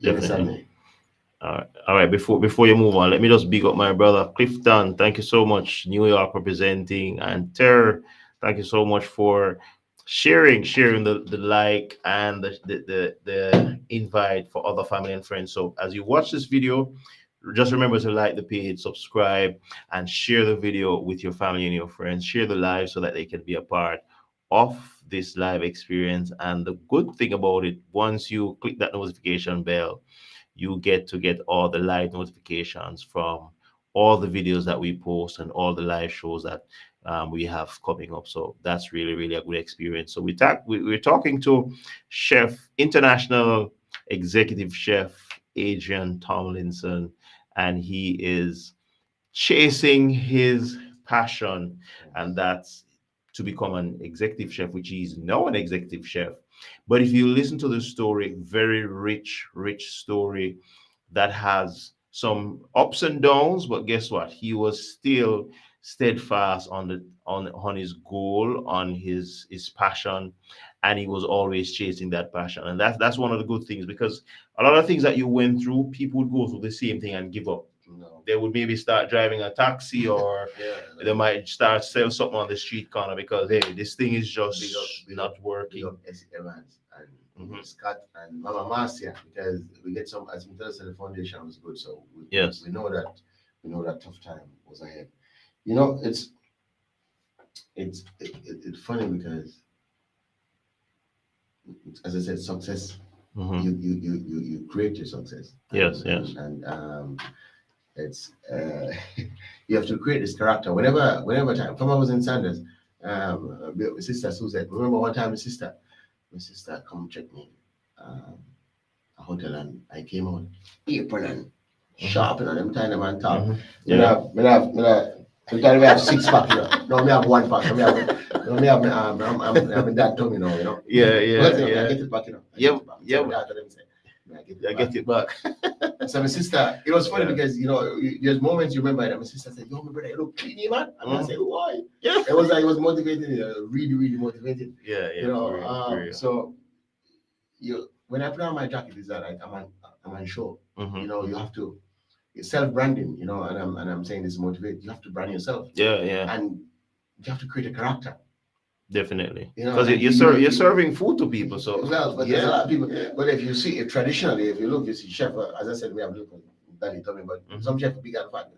All right. Before you move on, let me just big up my brother Clifton. Thank you so much, New York representing, and Ter. Thank you so much for sharing the like and the invite for other family and friends. So as you watch this video, just remember to like the page, subscribe, and share the video with your family and your friends. Share the live so that they can be a part of this live experience. And the good thing about it, once you click that notification bell, you get all the live notifications from all the videos that we post and all the live shows that we have coming up. So that's really a good experience. So we're talking to international executive chef Adrian Tomlinson, and he is chasing his passion, and that's to become an executive chef, which he's now an executive chef. But if you listen to the story, very rich story that has some ups and downs, but guess what? He was still steadfast on his goal, on his passion, and he was always chasing that passion. And that's one of the good things, because a lot of things that you went through, people would go through the same thing and give up. No. They would maybe start driving a taxi, or they might start sell something on the street corner because hey, this thing is just not working. Evans and Scott and Mama Marcia, because we get some, as we tell us, the foundation was good, so we know that tough time was ahead. You know, it's funny because, as I said, success. You create your success. Yes. And it's you have to create this character. Whenever time, from I was in Sanders, my sister Suzette. Remember one time my sister come check me, a hotel, and I came out apron and sharpen and them kind of man talk. Sometimes we have 6 pack, No, me have 1 pack. I'm in that tongue, Yeah. I get it back, Yeah. I get it back. So my sister, it was funny because there's moments you remember that my sister said, "Yo, my brother, you look clean, man." And I said, "Why?" Yeah. It was motivated, really, really motivated. Yeah. So when I put on my jacket, is that like I'm on show. You have to. It's self-branding, and I'm saying this motivate. You have to brand yourself. Yeah. And you have to create a character. Definitely. Because you're serving food to people. So but there's a lot of people. But if you see it traditionally, if you look, you see chef. As I said, we have look at Danny told me, but some chef big and fat.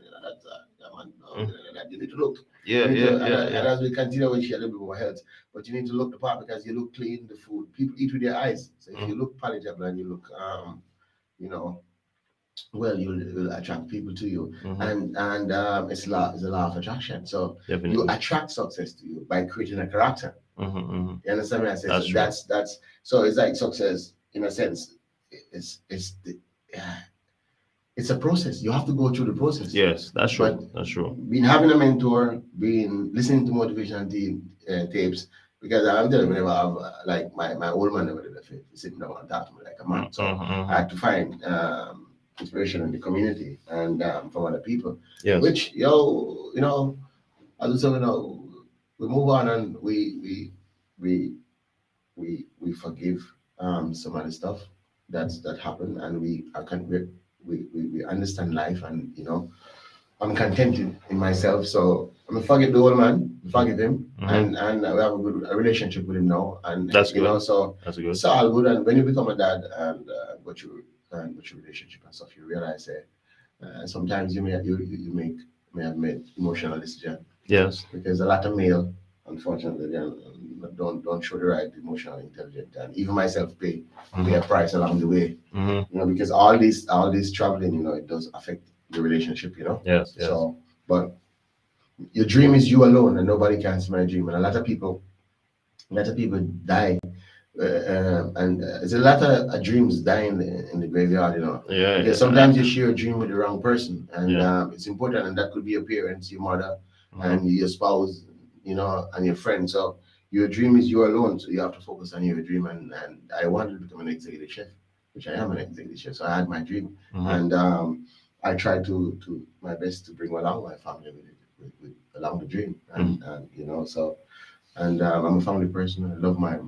You need to look. Yeah. And as we continue, we share a little bit more health. But you need to look the part because you look clean. The food people eat with their eyes. So if you look palatable and you look, well, you'll attract people to you, and it's a law of attraction. So Definitely. you attract success to you by creating a character. You understand what I say? That's so it's like success in a sense. It's a process. You have to go through the process. Yes, that's true. But that's true. Being having a mentor, being listening to motivational tapes, because I'm telling you, whenever I have like my old man never did a fit, sitting down and talking to me like a man. So I had to find inspiration in the community and from other people. Yes. Which as we move on and we forgive some of the stuff that happened, and we understand life, and I'm contented in myself. So I'm gonna forgive the old man, forgive him, and we have a relationship with him now, and that's good. So that's good. It's all good. And when you become a dad and what your relationship and stuff, you realize sometimes you may have made emotional decisions. Yes. Because a lot of male, unfortunately, don't show the right emotional intelligence, and even myself pay a price along the way. Because all this traveling, it does affect the relationship. Yes. So, but your dream is you alone, and nobody can see my dream. And a lot of people die. And there's a lot of dreams dying in the graveyard, Yeah. Because sometimes you share a dream with the wrong person, and it's important, and that could be your parents, your mother, and your spouse, and your friend. So your dream is you alone, so you have to focus on your dream. And I wanted to become an executive chef, which I am an executive chef. So I had my dream, and I tried to my best to bring along my family with along the dream, and so. And I'm a family person. I love my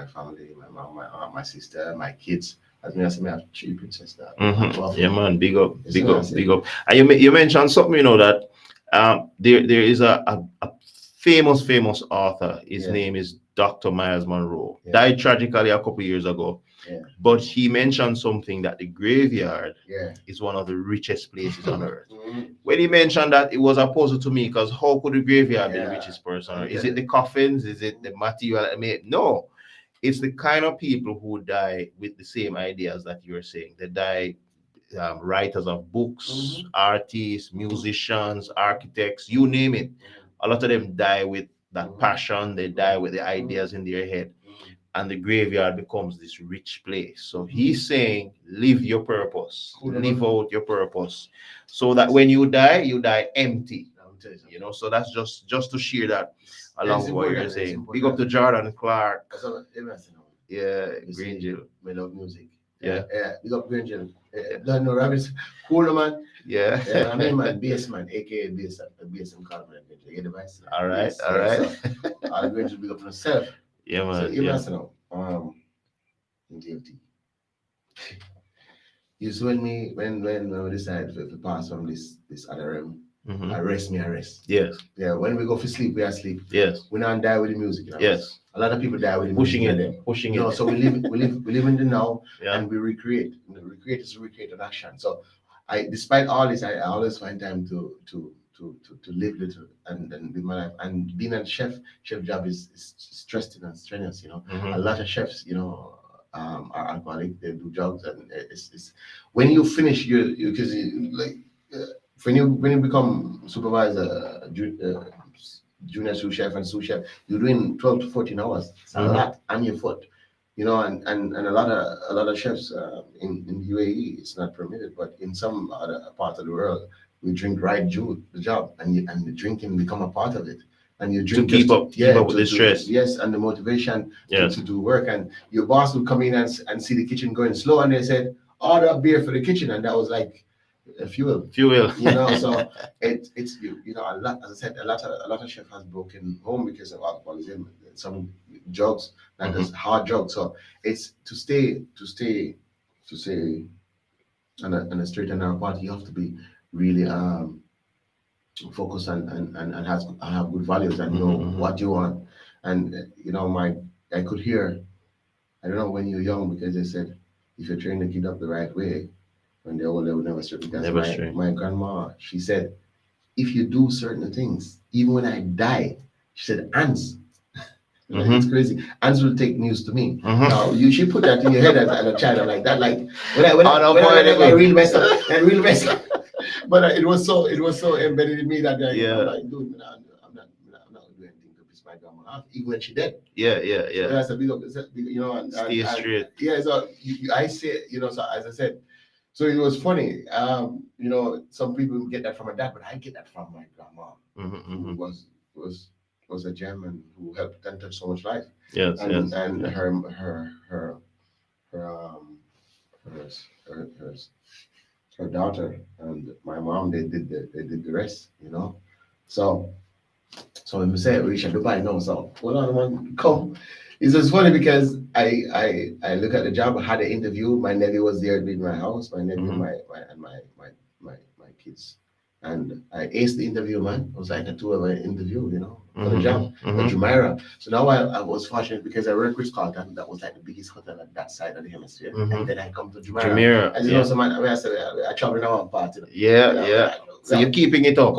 family, my mom, my aunt, my sister, my kids. As I say, I have 3 princesses. Yeah, man. Big up. And you mentioned something, that there is a famous author. His name is Dr. Miles Monroe. Died tragically a couple years ago. But he mentioned something that the graveyard is one of the richest places on earth. When he mentioned that, it was a puzzle to me, because how could the graveyard be the richest person? Is it the coffins? Is it the material? No, it's the kind of people who die with the same ideas that you're saying. They die writers of books, artists, musicians, architects, you name it. A lot of them die with that passion. They die with the ideas in their head. And the graveyard becomes this rich place. So he's saying, live your purpose, live out your purpose, so that when you die empty. So that's just to share that along with what you're saying. Big up to Jordan Clark. Yeah, Green Jill. We love music. Yeah. Big up Green Jill. Don't know rabbits. Cool man. Yeah. I mean, man, bass man, aka bass and Carmen. You get the vice. All right. So, I'll Green Jill big up myself. Yeah, man. So even in DLT. You see when we decided to pass from this other realm, I rest. Yes. Yeah, when we go for sleep, we are asleep. Yes. We don't die with the music. Yes. A lot of people die with the pushing music. Pushing it. So we live in the now, and we recreate. Recreate is recreate an action. So despite all this, I always find time to live little and live my life. And being a chef job is stressing and strenuous. A lot of chefs, are alcoholic. They do drugs, and it's when you finish, you because like when you become supervisor, junior sous chef and sous chef, you're doing 12 to 14 hours. It's a lot on your foot, and a lot of chefs in UAE it's not permitted, but in some other parts of the world we drink right due the job, and the drinking become a part of it. And you drink to keep up with the stress. Yes, and the motivation Yes. to do work. And your boss would come in and see the kitchen going slow, and they said, order a beer for the kitchen, and that was like fuel. So it's a lot. As I said, a lot of chef has broken home because of alcoholism. Some drugs, like there's hard drugs. So it's to stay on a straight and narrow path. You have to be really focus and have good values and know what you want. And I could hear, I don't know when you're young, because they said if you train the kid up the right way, when they're old they will never stray. Because my grandma, she said, if you do certain things, even when I die, she said, ants. It's crazy. Ants will take news to me. Now you should put that in your head as a child. I'm like that. Like when I really mess up. But it was so embedded in me that I'm like, dude, I'm not doing anything to piss my grandma off, even when she dead. Yeah. So that's a big, and Stay straight. So I say, so as I said, so it was funny. Some people get that from my dad, but I get that from my grandma, who was a gem and who helped and touched so much life. Yes. And her daughter and my mom, they did the rest, So when we say we should Dubai, no, so hold on, man, come. It's just funny because I look at the job. I had an interview. My nephew was there in my house. My nephew, my kids, and I aced the interview, man. It was like a 2-hour interview, for the job at Jumeirah. So now I was fortunate because I worked with Carlton. That was like the biggest hotel at that side of the hemisphere. And then I come to Jumeirah. As you know, so man, I said I travel now on part. So you're keeping it up.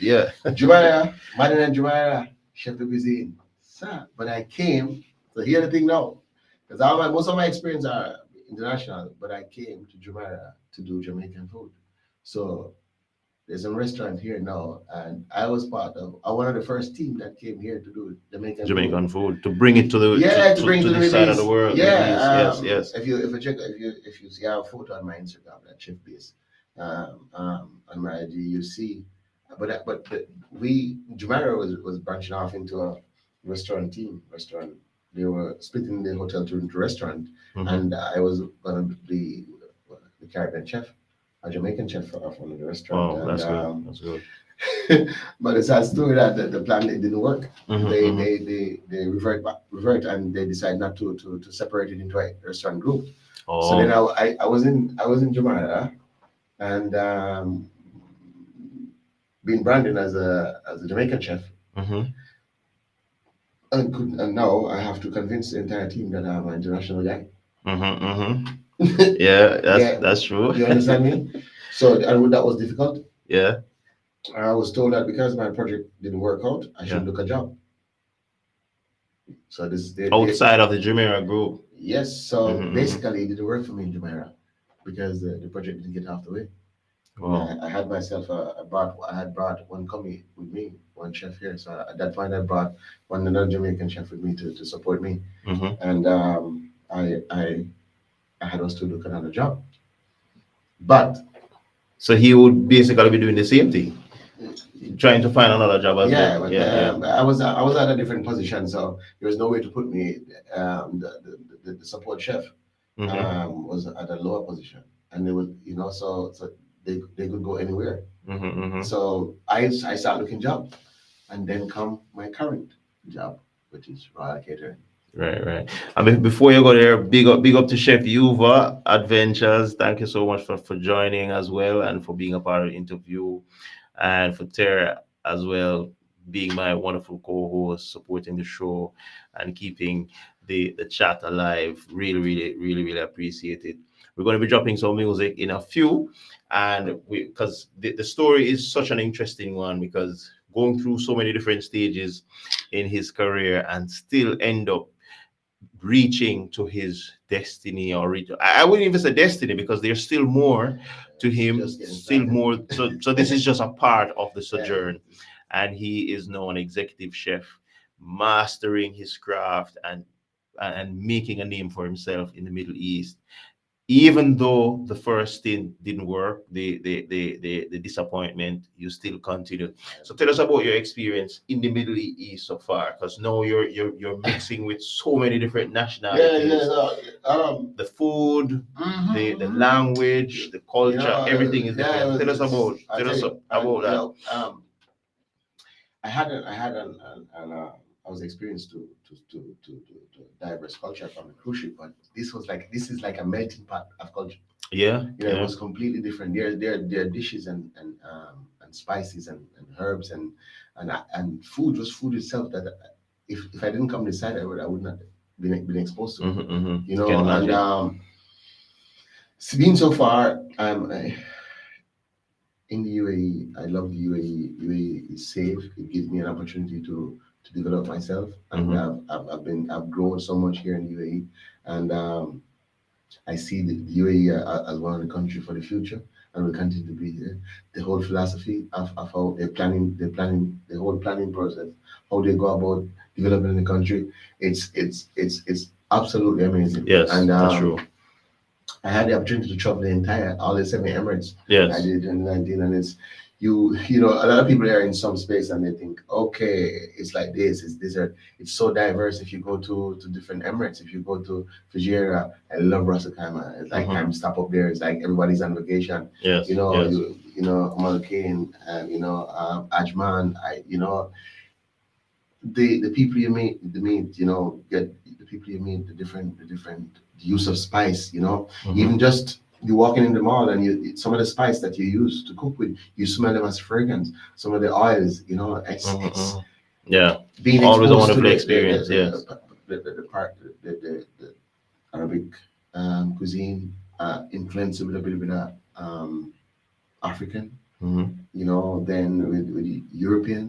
Yeah. Jumeirah, Madden and Jumeirah, chef de cuisine. Sir, but I came. So hear the thing now, because most of my experience are international, but I came to Jumeirah to do Jamaican food. So there's a restaurant here now, and I was part of one of the first team that came here to do Jamaican food, to bring it to the the side of the world. Yes. If you see our photo on my Instagram, that chef base, on my IG, you see. But Jumeirah was branching off into a restaurant. They were splitting the hotel into restaurant, and I was one of the Caribbean chef. A Jamaican chef from the restaurant. Oh, that's good. But it's a story that the plan didn't work. They revert, and they decide not to separate it into a restaurant group. Oh. So then I was in Jumeirah, and being branded as a Jamaican chef. And now I have to convince the entire team that I'm an international guy. That's true. You understand me? So that was difficult. Yeah. I was told that because my project didn't work out, I should look a job. So outside of the Jumeirah group. Yes. So basically, it didn't work for me in Jumeirah because the project didn't get half the way. Wow. I had myself I had brought one commis with me, one chef here. So at that point, I brought another Jamaican chef with me to support me, and I had us to look at another job. But so he would basically be doing the same thing, trying to find another job as well. I was at a different position, so there was no way to put me. The support chef was at a lower position, and they would, so they could go anywhere. So I started looking job, and then come my current job, which is Royal Catering. Right. I mean, before you go there, big up to Chef Yuva Adventures. Thank you so much for joining as well, and for being a part of the interview, and for Tara as well, being my wonderful co-host, supporting the show and keeping the chat alive. Really appreciate it. We're going to be dropping some music in a few, and because the story is such an interesting one, because going through so many different stages in his career and still end up reaching to his destiny, or I wouldn't even say destiny, because there's still more to him, Just getting still started. more. So this is just a part of the Yeah. sojourn, and he is now an executive chef, mastering his craft and making a name for himself in the Middle East. Even though the first stint didn't work, the disappointment, you still continue. So tell us about your experience in the Middle East so far, because now you're mixing with so many different Yeah, nationalities. no, The food, the mhm. language, the culture, everything is Yeah, different. Tell us about I tell tell us you, about you that. know, I had I was experienced to diverse culture from the cruise ship, but this is like a melting pot of culture. Yeah, You know, it yeah. was completely different. There are dishes and spices and herbs and food was food itself that if I didn't come this side, I would not been exposed to. You Can know, and imagine. being so far, in the UAE. I love the UAE. UAE is safe. It gives me an opportunity to develop myself, and I've grown so much here in the UAE, and I see the UAE as one of the country for the future, and will continue to be here. The whole philosophy of how they're planning the whole planning process, how they go about developing the country. It's absolutely amazing. Yes, And that's true. I had the opportunity to travel the entire all the 7 Emirates. I Yes. did it in 2019, and it's you know a lot of people are in some space and they think, okay, it's like this, it's desert. It's so diverse. If you go to different Emirates, if you go to Fujairah, I love Ras Al Khaimah. It's like time to stop up there. It's like everybody's on vacation. Yes. You know, Yes. you know Amal Kane, Ajman. The people you meet, you know, get the people you meet, the different use of spice, you know, even just you walking in the mall and some of the spice that you use to cook with, you smell them as fragrance. Some of the oils, you know, it's Yeah. being Always a exposed to wonderful experience. Yes. the Arabic cuisine, influenced with a little bit of African, you know, then with European,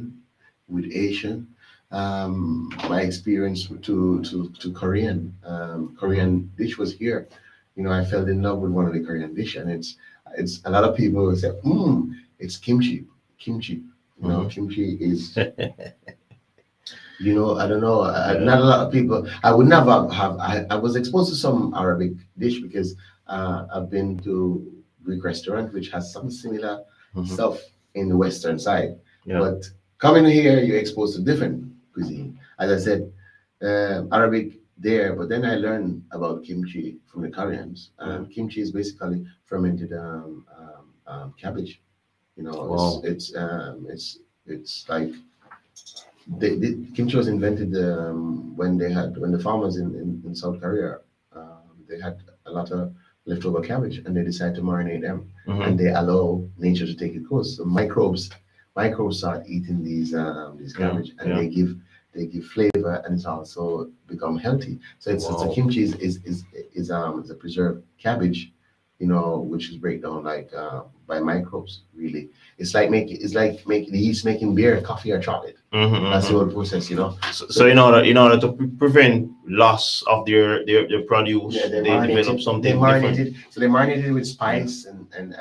with Asian. My experience to Korean dish was here. You know, I fell in love with one of the Korean dish, and it's a lot of people will say, it's kimchi. You know, kimchi is. You know, I don't know. Not a lot of people. I would never have. I was exposed to some Arabic dish because I've been to Greek restaurant which has some similar stuff in the western side. Yeah. But coming here, you're exposed to different cuisine. As I said, Arabic there, but then I learned about kimchi from the Koreans. Kimchi is basically fermented cabbage. You know, Wow. it's like kimchi was invented when the farmers in South Korea they had a lot of leftover cabbage and they decided to marinate them and they allow nature to take its course. So microbes start eating these cabbage and they give flavor and it's also become healthy. So so kimchi is a preserved cabbage, you know, which is breakdown like by microbes really. It's like making the yeast making beer, coffee, or chocolate. That's the whole process, you know. So in order to prevent loss of their produce, they develop something different. So they marinated with spice and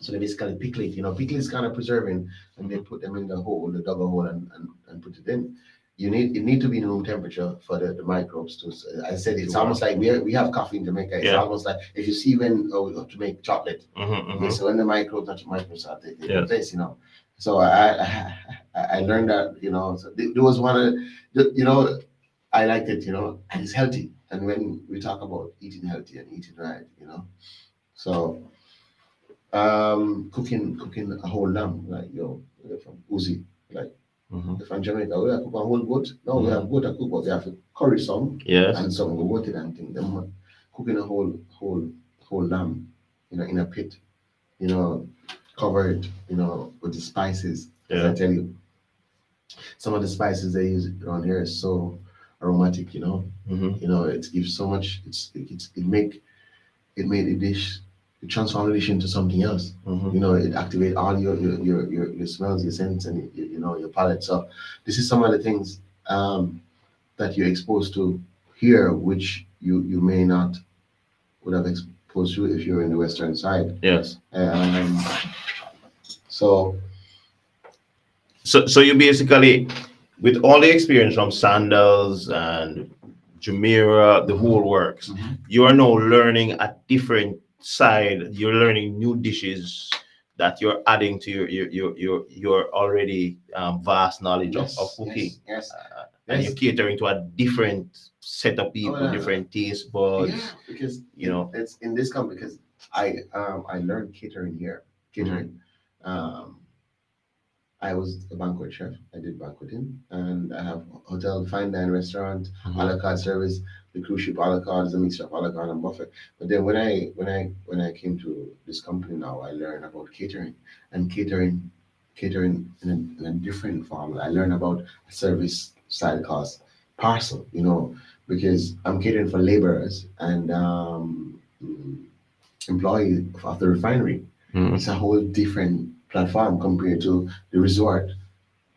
so they basically pickle it. You know, pickle is kind of preserving, and they put them in they dug a hole and put it in. It need to be in room temperature for the microbes to. I said it's almost like we have coffee in Jamaica. It's almost like if you see when to make chocolate. Okay, so when the microbes start taking place, you know. So I learned that, you know. So there was one of you know, I liked it, you know, and it's healthy. And when we talk about eating healthy and eating right, you know, so cooking a whole lamb like from Uzi, like from Jamaica, we have cook a whole goat. No, we have goat to cook, but we have to curry some and some we want it and things. Them cooking a whole lamb, you know, in a pit, you know, covered, you know, with the spices. As I tell you, some of the spices they use around here is so aromatic, you know. You know, it gives so much. It made a dish. It transformed the dish into something else. You know, it activates all your smells, your sense, and you know your palate. So this is some of the things. that you're exposed to here, which you may not would have exposed to if you're in the western side. Yes. So So you basically, with all the experience from Sandals and Jumeirah, the whole works, you are now learning a different side. You're learning new dishes that you're adding to your already vast knowledge of cooking. Yes. And you're catering to a different set of people, different taste buds. Yeah, because you know, it's in this company because I learned catering here. Catering. I was a banquet chef. I did banqueting, and I have hotel, fine dine restaurant, a la carte service. The cruise ship a la carte is a mixture of a la carte and buffet. But then when I came to this company now, I learned about catering and catering in a different form. I learned about a service style cost parcel. Because I'm catering for laborers and employees of the refinery. It's a whole different platform compared to the resort.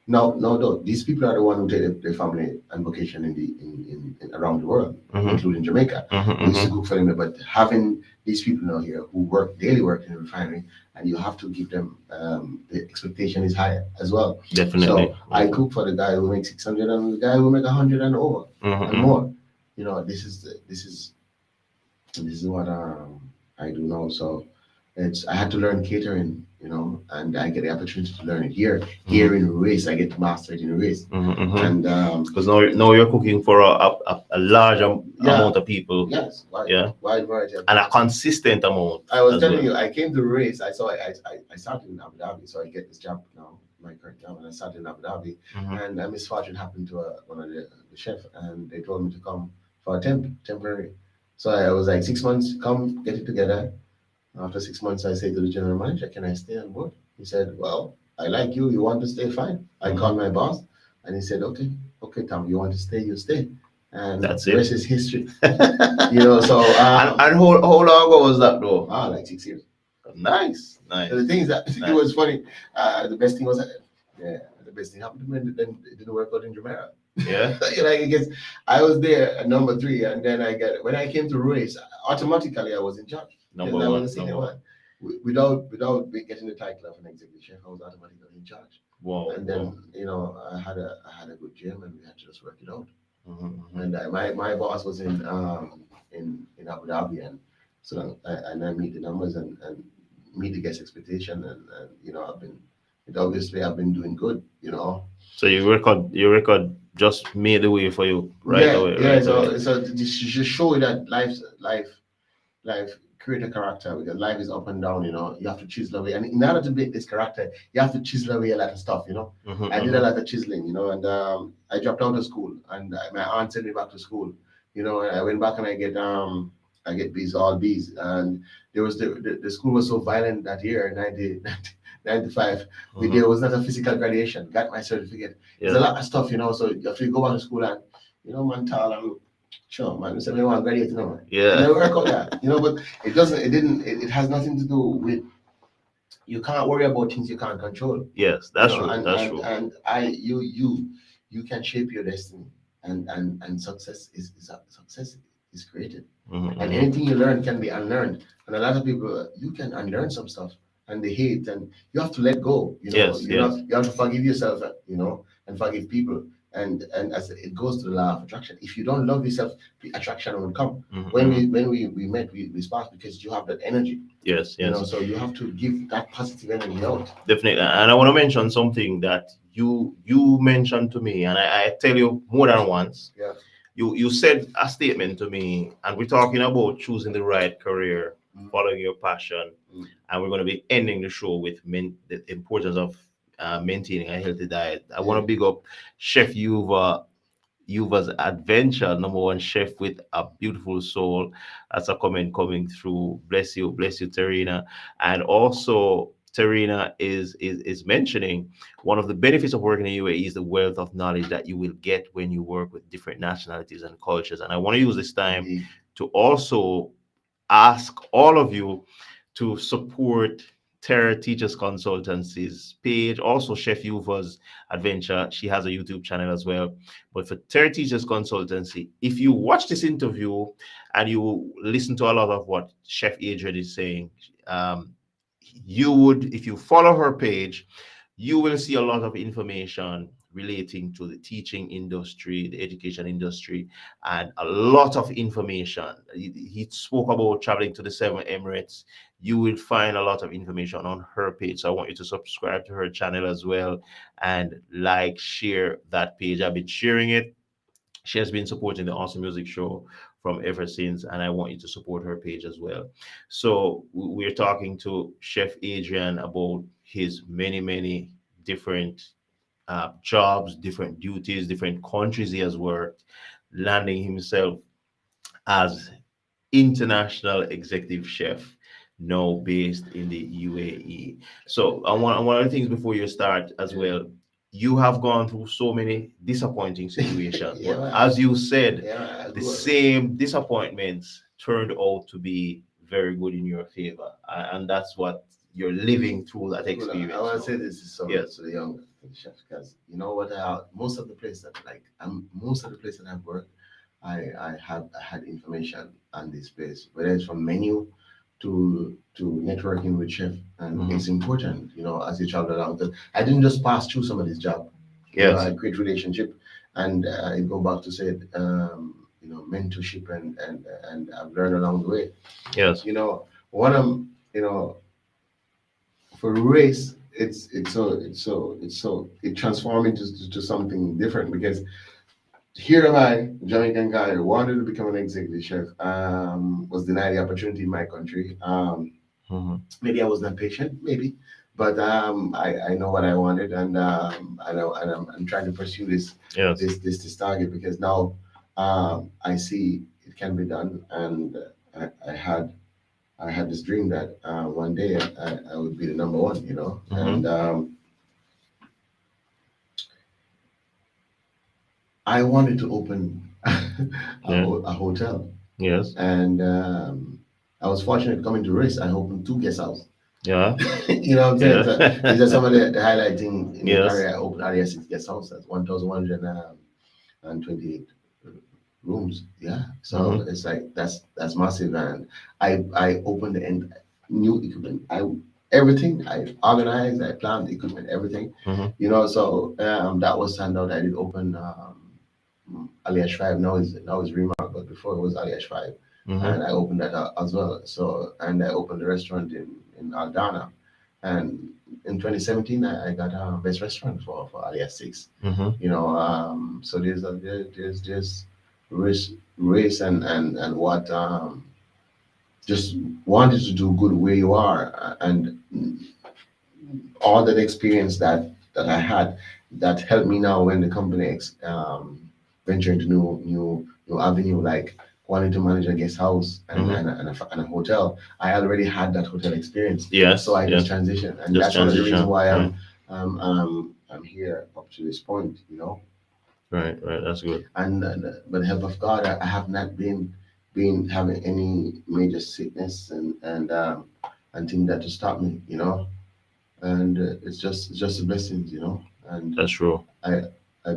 Now, though, these people are the one who take their family and vacation in around the world, including Jamaica. We used to cook for them, but having these people now here who work daily work in the refinery, and you have to give them the expectation is higher as well. Definitely. So I cook for the guy who makes 600 and the guy who make 100 and over and more. This is what I do now. So I had to learn catering, and I get the opportunity to learn it here in race. I get to master it in race, and because now you're cooking for a large amount of people. Yes, wide variety, and a consistent amount. I was telling you, I came to race. I started in Abu Dhabi, so I get this job now, my current job, and I started in Abu Dhabi, and a misfortune happened to one of the chef, and they told me to come for a temporary. So I was like 6 months, come get it together. After 6 months, I said to the general manager, can I stay on board? He said, well, I like you. You want to stay? Fine. I called my boss and he said, okay, Tom, you want to stay? You stay. And that's the it. rest is history. So. And how long ago was that though? Like 6 years. Nice. So the thing is that it was funny. The best thing was, the best thing happened to me, and then it didn't work out in Jumeirah. Yeah. I guess I was there at number 3, and then when I came to race, automatically I was in charge. Number one. Without getting the title of an executive chef, I was automatically in charge. Wow. And then I had a good gym, and we had to just work it out. And my boss was in Abu Dhabi, and so I meet the numbers and meet the guest expectation, and I've been doing good. So your record just made the way for you away. Yeah. So just show you that life create a character, because life is up and down. You have to chisel away, and in order to build this character, you have to chisel away a lot of stuff. I did a lot of chiseling, and I dropped out of school, and my aunt sent me back to school. And I went back and I get B's, all B's, and there was the school was so violent that year, 95. There was not a physical graduation. Got my certificate. There's a lot of stuff, so you have to go back to school and man, tall and sure, man. So we want to graduate, Yeah. And I work out that, but it has nothing to do with, you can't worry about things you can't control. Yes, that's true. That's true. And you can shape your destiny, and success is created. And anything you learn can be unlearned. And a lot of people, you can unlearn some stuff, and they hate, and you have to let go. You have to forgive yourself, and forgive people. And as it goes to the law of attraction, if you don't love yourself, the attraction won't come. When we met, we sparked because you have that energy. Yes. So you have to give that positive energy out. Definitely. And I want to mention something that you mentioned to me, and I tell you more than once. Yeah. You said a statement to me, and we're talking about choosing the right career, following your passion, and we're going to be ending the show with the importance of maintaining a healthy diet. I want to big up Chef Yuva's adventure, #1 chef with a beautiful soul. That's a comment coming through. Bless you, Terina. And also Terina is mentioning one of the benefits of working in UAE is the wealth of knowledge that you will get when you work with different nationalities and cultures. And I want to use this time to also ask all of you to support Terror Teachers Consultancy's page, also Chef Yuva's Adventure. She has a YouTube channel as well. But for Terror Teachers Consultancy, if you watch this interview and you listen to a lot of what Chef Adrian is saying, you would, if you follow her page, you will see a lot of information relating to the teaching industry, the education industry, and a lot of information. He spoke about traveling to the 7 Emirates. You will find a lot of information on her page. So I want you to subscribe to her channel as well and like, share that page. I've been sharing it. She has been supporting the Awesome Music Show from ever since, and I want you to support her page as well. So we're talking to Chef Adrian about his many different jobs, different duties, different countries he has worked, landing himself as international executive chef, now based in the UAE. So one of the things before you start as well, you have gone through so many disappointing situations. Yeah, But as you said, yeah, the same disappointments turned out to be very good in your favor. And that's what you're living through that experience. I want to now. say this is so Yes. to the young chefs, because you know what? Most of the places that most of the places that I've worked, I had information on this place, whether it's from menu to networking with chef, and Mhm. it's important, as you travel along. Because I didn't just pass through somebody's job. I Yes. create relationship, and I go back to say, mentorship, and I've learned along the way. Yes. One of for race, it transformed into to something different, because here am I, Jamaican guy, wanted to become an executive chef, was denied the opportunity in my country. Mhm. Maybe I was not patient, maybe, but I know what I wanted, and I know, and I'm trying to pursue Yes. this target, because now I see it can be done, and I had this dream that one day I would be the number one, Mhm. and I wanted to open Yeah. a hotel, Yes. and I was fortunate coming to Race. I opened 2 guest houses. Yeah. You know what I'm saying? So Yeah. these are some of the highlighting in the Yes. career. I opened area 6 guest houses, 1,128 rooms. Yeah. So Mhm. it's like that's massive, and I opened the new equipment. Everything I organized, I planned equipment, everything. Mhm. So that was standout. I did open Aliash 5. Now is Remark, but before it was Aliash 5, Mhm. and I opened that as well. So, and I opened the restaurant in Aldana, and in 2017 I got best restaurant for Aliash 6. Mhm. So there's race and what just wanted to do good where you are, and all that experience that I had, that helped me now when the company venture into new avenue, like wanting to manage a guest house and, Mhm. and a hotel. I already had that hotel experience, Yes. so I just Yes. transitioned, and Just that's one of the reasons transition. why Right. I'm here up to this point, Right. Right. That's good. and by the help of God, I have not been having any major sickness and things that to stop me, and it's just a blessing, and That's true. I I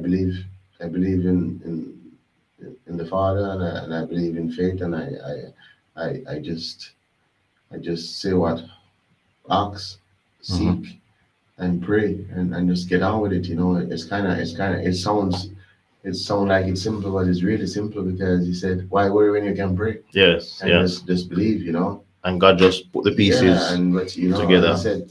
believe in the Father, and I believe in faith, and I just say what, ask, Mhm. seek, and pray, and just get on with it. It sounds like it's simple, but it's really simple, because he said, why worry when you can pray, Yes. and Yes. just believe. And God just put the Yeah, pieces and but and he together. said,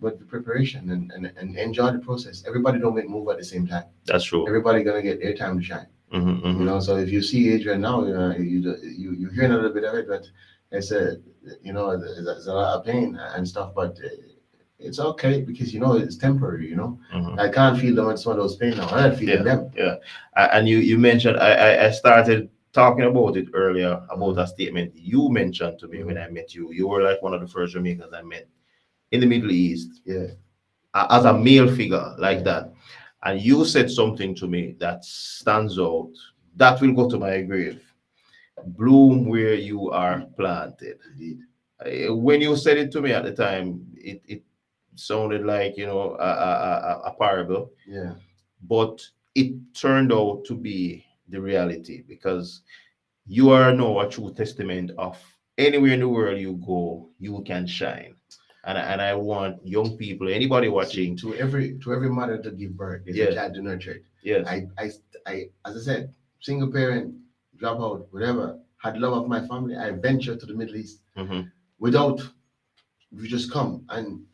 but the preparation, and enjoy the process. Everybody don't make move at the same time. That's true. Everybody gonna get their time to shine. Mhm. So if you see Adrian now, you hear a little bit of it, but it's there's a lot of pain and stuff, but it's okay, because it's temporary. Mhm. I can't feel some of those pain now. I'm not feeling Yeah. them. Yeah. And you mentioned I started talking about it earlier about Mhm. a statement you mentioned to me when I met you. You were like one of the first Jamaicans I met in the Middle East Yeah, as a male figure like yeah, that. And you said something to me that stands out. That will go to my grave. Bloom where you are planted. indeed. When you said it to me at the time, it sounded like, a parable, Yeah. but it turned out to be the reality, because you are now a true testament of anywhere in the world you go, you can shine. And I want young people, anybody See, watching. to every mother to give birth, there's a Yes, child to nurture it. yes. I, as I said, single parent, drop out, whatever, had love of my family. I ventured to the Middle East Hmm. without, you just come and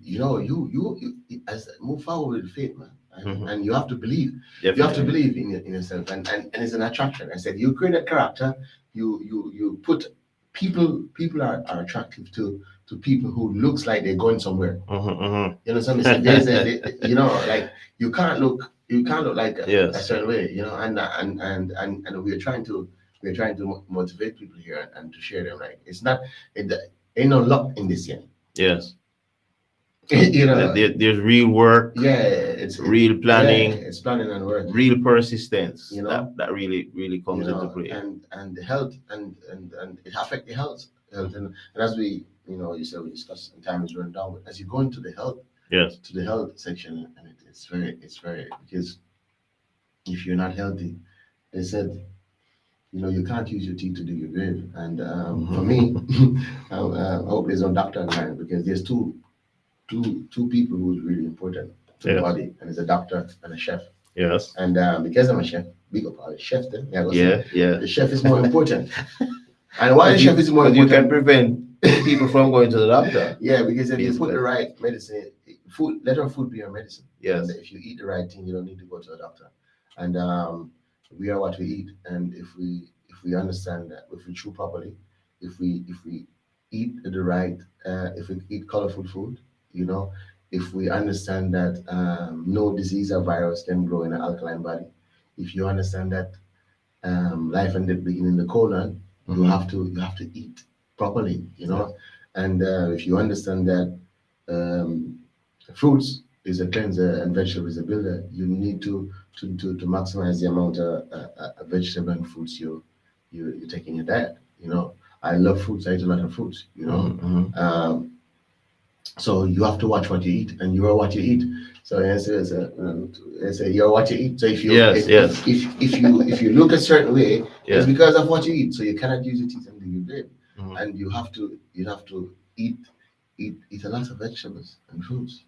you as move forward with faith, man. And, Hmm. and you have to believe. You have to Definitely. believe in yourself, and it's an attraction. I said you create a character. You put people are attractive to people who looks like they're going somewhere. Hmm. You know what I'm saying? There's like you can't look like a Yes. certain way, and we're trying to motivate people here and to share them. Like it's not, it ain't no luck in this yet. Yes. you know, There's real work, yeah, real planning, it's planning and work. real persistence. You know, that really comes into play. and the health and it affect the health, and as you said we discussed, and time is running down. But as you go into the health, Yes. to the health section, and it's very because if you're not healthy, they said, you can't use your teeth to do your grave. And for me, I hope there's no doctor in mind, because there's two people who's really important to the Yes. body, and it's a doctor and a chef. Yes. And because I'm a chef, big up all the chef then. Yeah, Yeah. the chef is more important. And why the chef is more But you can important? prevent people from going to the doctor. Yeah, because if you put Basically. the right medicine, let our food be our medicine. Yes. And if you eat the right thing, you don't need to go to a doctor. And we are what we eat. And if we understand that, if we chew properly, if we eat the right, if we eat colorful food, if we understand that no disease or virus can grow in an alkaline body, if you understand that life and death begin in the colon, you have to eat properly, and if you understand that um, fruits is a cleanser and vegetable is a builder, you need to maximize the amount of vegetable and fruits you take in your diet. I love fruits. I eat a lot of fruits. Mhm. So you have to watch what you eat, and you are what you eat. So you're what you eat. So if you Yes, yes. if you look a certain way, Yeah. it's because of what you eat. So you cannot use your teeth and do your grade. Mhm. And you have to eat a lot of vegetables and fruits.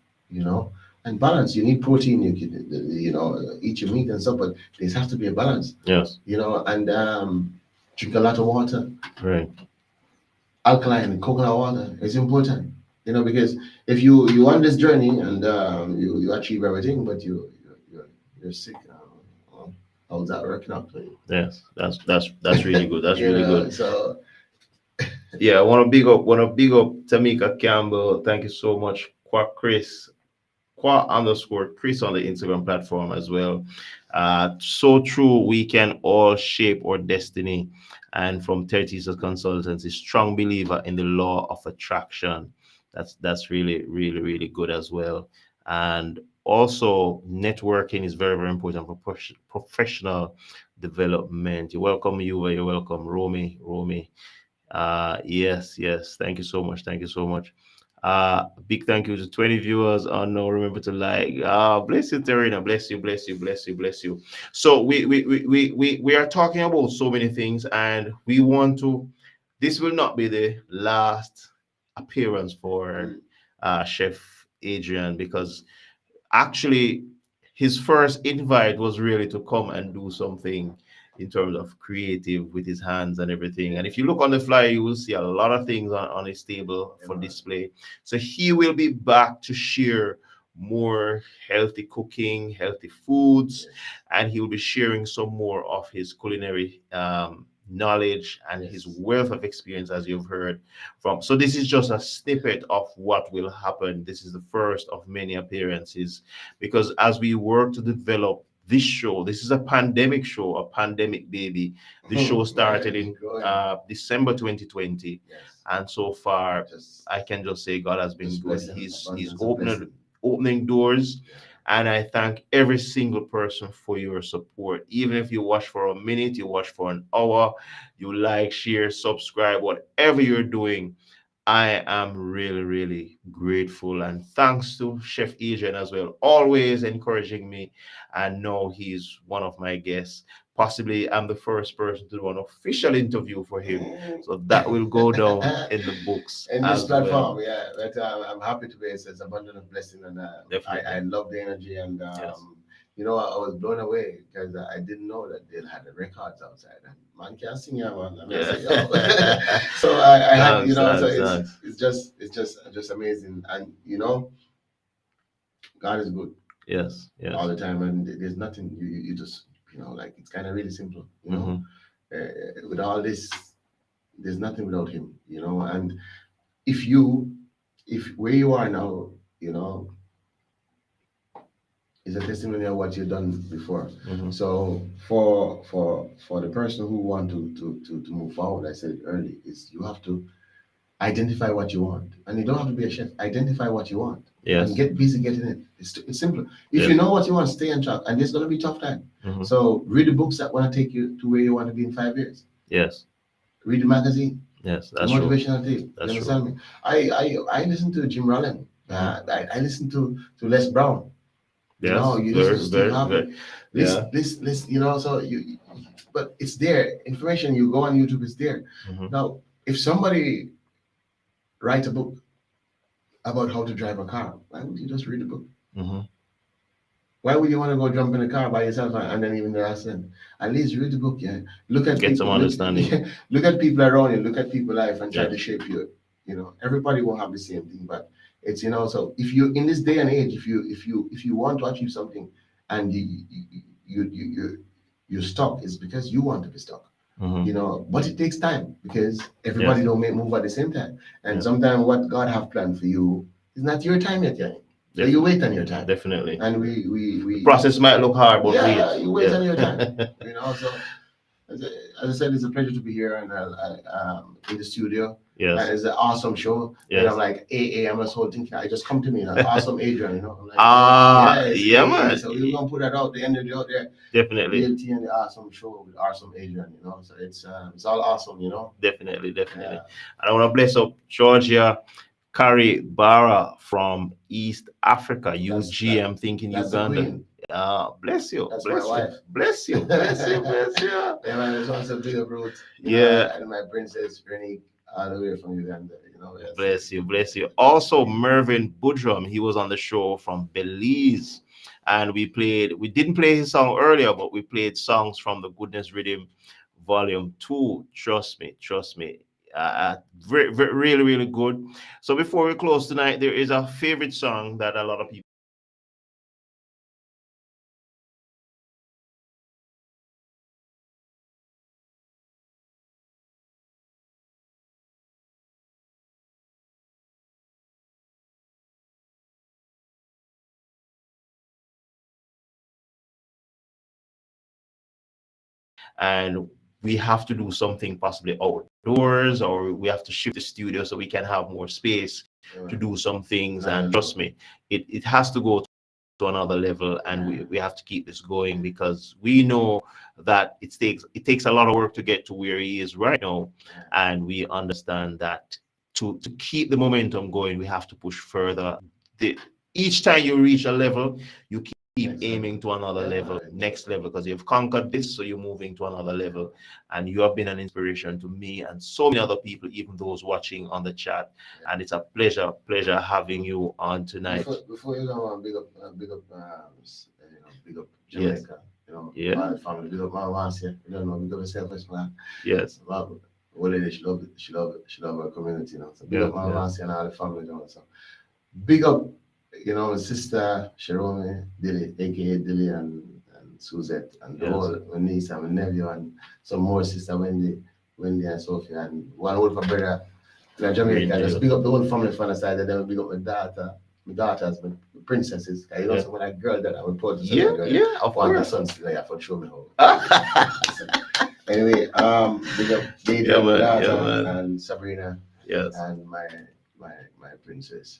And balance. You need protein. You can eat your meat and stuff, but there has to be a balance. Yes. And drink a lot of water. Right. Alkaline coconut water is important. Because if you on this journey and you achieve everything, but you're sick. How's that working out for you? Yes. That's really good. That's really good. So Yeah, I want to big up Tamika Campbell. Thank you so much. Qua_Chris on the Instagram platform as well. So true, we can all shape our destiny. And from 30s Consultants, a strong believer in the law of attraction. That's really, really, really good as well. And also, networking is very, very important for professional development. You're welcome, You're welcome, Romy. Yes. Thank you so much. Thank you so much. Big thank you to 20 viewers. No, remember to like. Bless you, Terina. Bless you, bless you, bless you, bless you. So we are talking about so many things, and we want to. This will not be the last appearance for Chef Adrian, because actually his first invite was really to come and do something in terms of creative with his hands and everything. And if you look on the flyer, you will see a lot of things on his table for display. So he will be back to share more healthy cooking, healthy foods, and he will be sharing some more of his culinary knowledge and his wealth of experience, as you've heard from. So this is just a snippet of what will happen. This is the first of many appearances, because as we work to develop this show, this is a pandemic show, a pandemic baby. The show started in December 2020, and so far I can just say God has been good. He's opening doors, And I thank every single person for your support. Even if you watch for a minute, you watch for an hour, you like, share, subscribe, whatever you're doing, I am really, really grateful. And thanks to Chef Adrian as well, always encouraging me. And now he's one of my guests. Possibly I'm the first person to do an official interview for him. So that will go down in the books in this as platform. well. Yeah, but I'm happy to be. It's abundant blessing, and Definitely. I love the energy, and Yes. you know, I was blown away because I didn't know that they had the records outside, and man can't sing here, man. I mean, I said, yo. So I had, you know, so it's just amazing, and you know, God is good. Yes, yes. All the time, and there's nothing. You just, you know, like it's kind of really simple, you know. With all this, there's nothing without Him, you know. And if where you are now, you know, is a testimony of what you've done before. So for the person who want to move forward, I said it early, is you have to identify what you want, and you don't have to be a chef. Identify what you want, Yes. and get busy getting it. It's simple. If you know what you want, stay on track, and there's gonna be tough time. So read the books that want to take you to where you want to be in 5 years. Yes. Read the magazine. Yes, The that's true. motivational tape. That's You understand me? I listen to Jim Rollin. I listen to Les Brown. You Yes. know, you Very, listen to Steve very, Harvey. very. This, you know, so but it's there. Information, you go on YouTube, it's there. Now, if somebody write a book about how to drive a car, why would you just read the book? Why would you want to go jump in a car by yourself and then even the accident? At least read the book, yeah. Look at Get people, some understanding. Look at people around you, look at people's life and try Yeah. to shape you. You know, everybody won't have the same thing, but it's, you know, so if you in this day and age, if you want to achieve something and you're stuck, it's because you want to be stuck. You know, but it takes time because everybody don't move at the same time. And sometimes what God have planned for you is not your time yet, yeah. So you wait on your time. Definitely. And we Process might look hard, but wait. you wait on your time. You know, so as I said, it's a pleasure to be here and in the studio. Yes. And it's an awesome show. Yes. And I'm like, I'm this whole thing. I just come to me, like, awesome Adrian, you know. I'm like, yeah, man. So we're gonna put that out, the energy out there. Definitely. DLT and the awesome show with awesome Adrian, you know. So it's all awesome, you know. Definitely. Yeah. And I want to bless up Georgia Kari Bara from East Africa, UG. I'm thinking That's Uganda. Bless you. That's bless my you. wife. Bless you. Bless you. Bless you. Yeah, man, there's also a bigger root. Yeah. And my princess Rennie, all the way from Uganda, you know. Yes. Bless you. Bless you. Also, Mervyn Budrum, he was on the show from Belize. And we didn't play his song earlier, but we played songs from the Goodness Rhythm Volume 2. Trust me. Really, really good. So before we close tonight, there is a favorite song that a lot of people and we have to do something possibly outdoors, or we have to shift the studio so we can have more space to do some things. And trust me, it has to go to another level, and we have to keep this going because we know that it takes a lot of work to get to where he is right now, and we understand that to keep the momentum going, we have to push further. Each time you reach a level, you keep aiming to another level, next level, because you've conquered this, so you're moving to another level. And you have been an inspiration to me and so many other people, even those watching on the chat. And it's a pleasure having you on tonight. Before you go on, big up Jamaica. You know, my family, big up my Marcia. You don't know, big up yourself, man. Yes. Well, lady, she love her community, you know. So big up my Marcia and all the family, you know. So big up, you know, sister Sharome Dilly, aka Dilly, and Suzette, and the whole my niece and my nephew, and some more sister Wendy and Sophia, and one old brother in Jamaica. Just big up the whole family from the side, and then big up my daughters, my princesses. You know, some of that girl that I would put to of one course. sons there for show me how. Anyway, big up Dayle, my daughter, and Sabrina, Yes. and my princess.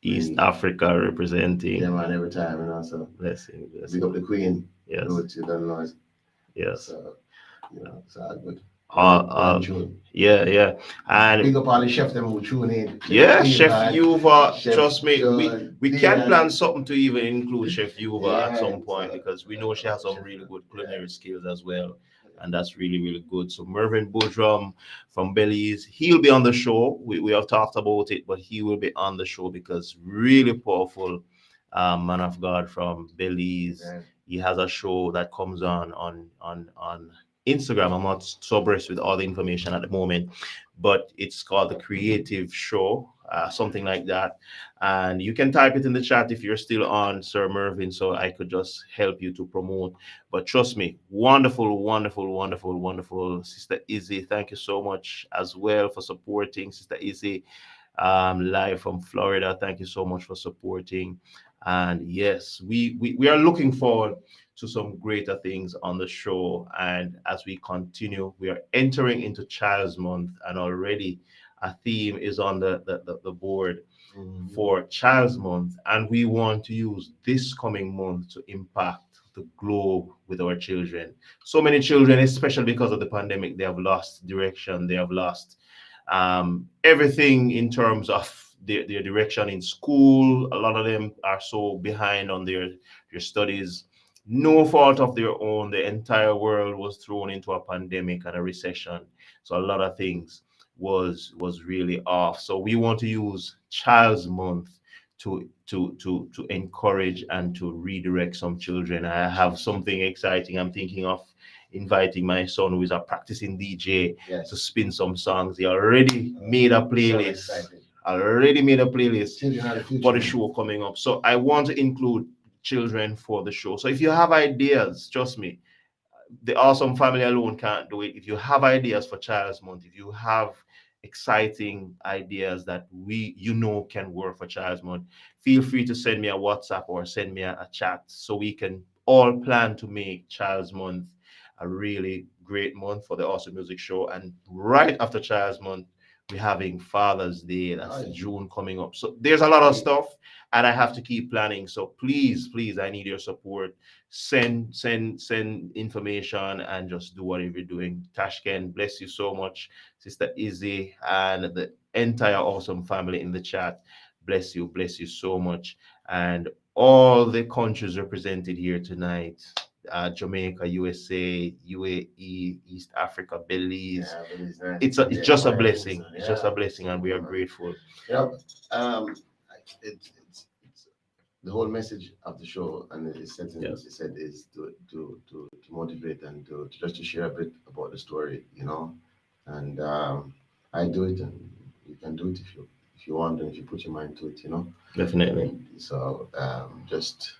East Queen. Africa representing. Yeah, man, every time, so Blessing, big up blessing. the Queen. Yes, Do it, you don't know. yes. So, it's all good. Uh, Tune. yeah, yeah. And Big up all the chef them who tune in. Chef yeah, Chef Ava, Yuva, Chef trust me, we can Dayle. plan something to even include Chef Yuva at Yeah, some point because we know she has some Chef. really good Yeah. culinary skills as well. And that's really, really good. So Mervyn Boudrum from Belize, he'll be on the show. We have talked about it, but he will be on the show because really powerful man of God from Belize. Yeah. He has a show that comes on Instagram. I'm not so abreast with all the information at the moment, but it's called the Creative Show, something like that. And you can type it in the chat if you're still on, Sir Mervyn, so I could just help you to promote. But trust me, wonderful, wonderful, wonderful, wonderful, Sister Izzy. Thank you so much as well for supporting, Sister Izzy, live from Florida. Thank you so much for supporting. And yes, we are looking forward to some greater things on the show. And as we continue, we are entering into Child's Month, and already a theme is on the board for Child's Month. And we want to use this coming month to impact the globe with our children. So many children, especially because of the pandemic, they have lost direction, they have lost everything in terms of their direction in school. A lot of them are so behind on their studies, no fault of their own. The entire world was thrown into a pandemic and a recession, so a lot of things was really off. So we want to use Child's Month to encourage and to redirect some children. I have something exciting. I'm thinking of inviting my son, who is a practicing DJ, Yes. to spin some songs. He already made a So playlist. excited. Already made a playlist Children are the future. for the show coming up. So I want to include children for the show. So if you have ideas, trust me, the awesome family alone can't do it. If you have ideas for Child's Month, if you have exciting ideas that can work for Child's Month, feel free to send me a WhatsApp or send me a chat so we can all plan to make Child's Month a really great month for the Awesome Music Show. And right after Child's Month, we're having Father's Day. That's Nice. June coming up. So there's a lot of stuff, and I have to keep planning. So please, please, I need your support. Send information and just do whatever you're doing. Tashken, bless you so much. Sister Izzy and the entire awesome family in the chat. Bless you so much. And all the countries represented here tonight. Jamaica, USA, UAE, East Africa, Belize. Yeah, but it's nice. It's just a blessing. It's just a blessing, and we are Yeah. grateful. Yeah, it's the whole message of the show, and it's something Yes. it said is to motivate and to just to share a bit about the story, and I do it, and you can do it if you want and if you put your mind to it. Definitely. So just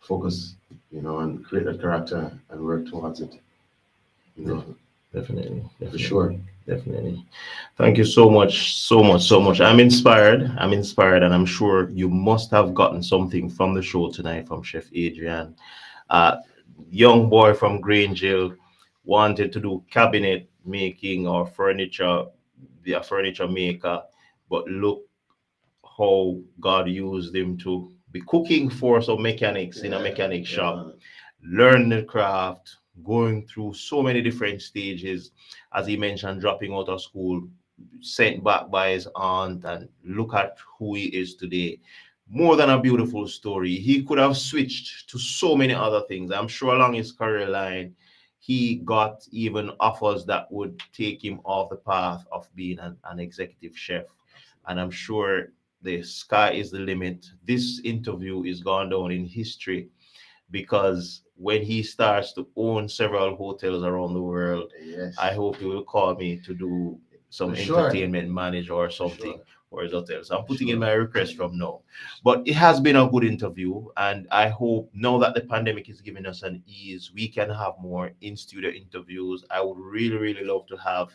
focus, and create a character and work towards it, you know, Definitely. for sure. Definitely. Thank you so much, so much, so much. I'm inspired. And I'm sure you must have gotten something from the show tonight from Chef Adrian. Uh, Young boy from Grangeville wanted to do cabinet making or furniture, be a furniture maker, but look how God used him to be cooking for some mechanics in a mechanic shop, learn the craft, going through so many different stages, as he mentioned, dropping out of school, sent back by his aunt, and look at who he is today. More than a beautiful story. He could have switched to so many other things. I'm sure along his career line, he got even offers that would take him off the path of being an executive chef. And I'm sure the sky is the limit. This interview is gone down in history because when he starts to own several hotels around the world, Yes. I hope he will call me to do some For sure. entertainment manager or something sure. for his hotels. I'm putting Sure. in my request from now. But it has been a good interview, and I hope now that the pandemic is giving us an ease, we can have more in-studio interviews. I would really, really love to have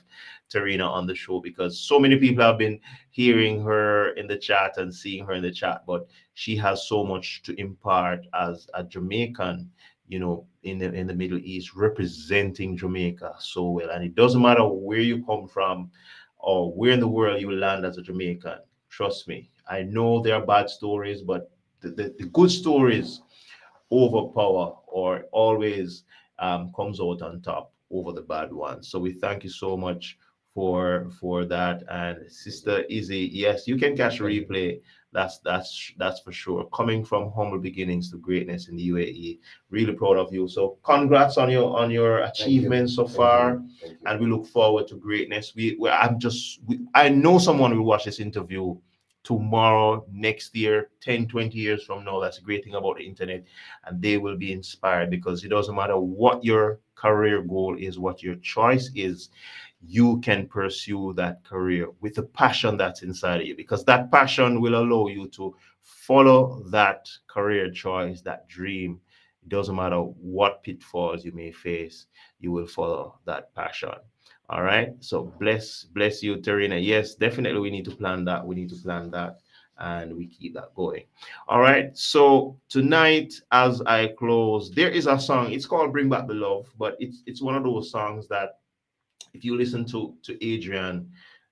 Tarina on the show because so many people have been hearing her in the chat and seeing her in the chat, but she has so much to impart as a Jamaican, in the Middle East, representing Jamaica so well. And it doesn't matter where you come from or where in the world you land as a Jamaican. Trust me. I know there are bad stories, but the good stories overpower or always comes out on top over the bad ones. So we thank you so much for that. And Sister Izzy, yes, you can catch a replay. That's for sure. Coming from humble beginnings to greatness in the UAE, really proud of you. So congrats on your achievements so far, and we look forward to greatness. I know someone will watch this interview tomorrow, next year, 10, 20 years from now. That's a great thing about the internet, and they will be inspired, because it doesn't matter what your career goal is, what your choice is, you can pursue that career with the passion that's inside of you, because that passion will allow you to follow that career choice, that dream. It doesn't matter what pitfalls you may face, you will follow that passion. All right. So bless you, Terina. Yes, definitely we need to plan that. We need to plan that, and we keep that going. All right. So tonight, as I close, there is a song. It's called "Bring Back the Love," but it's one of those songs that, if you listen to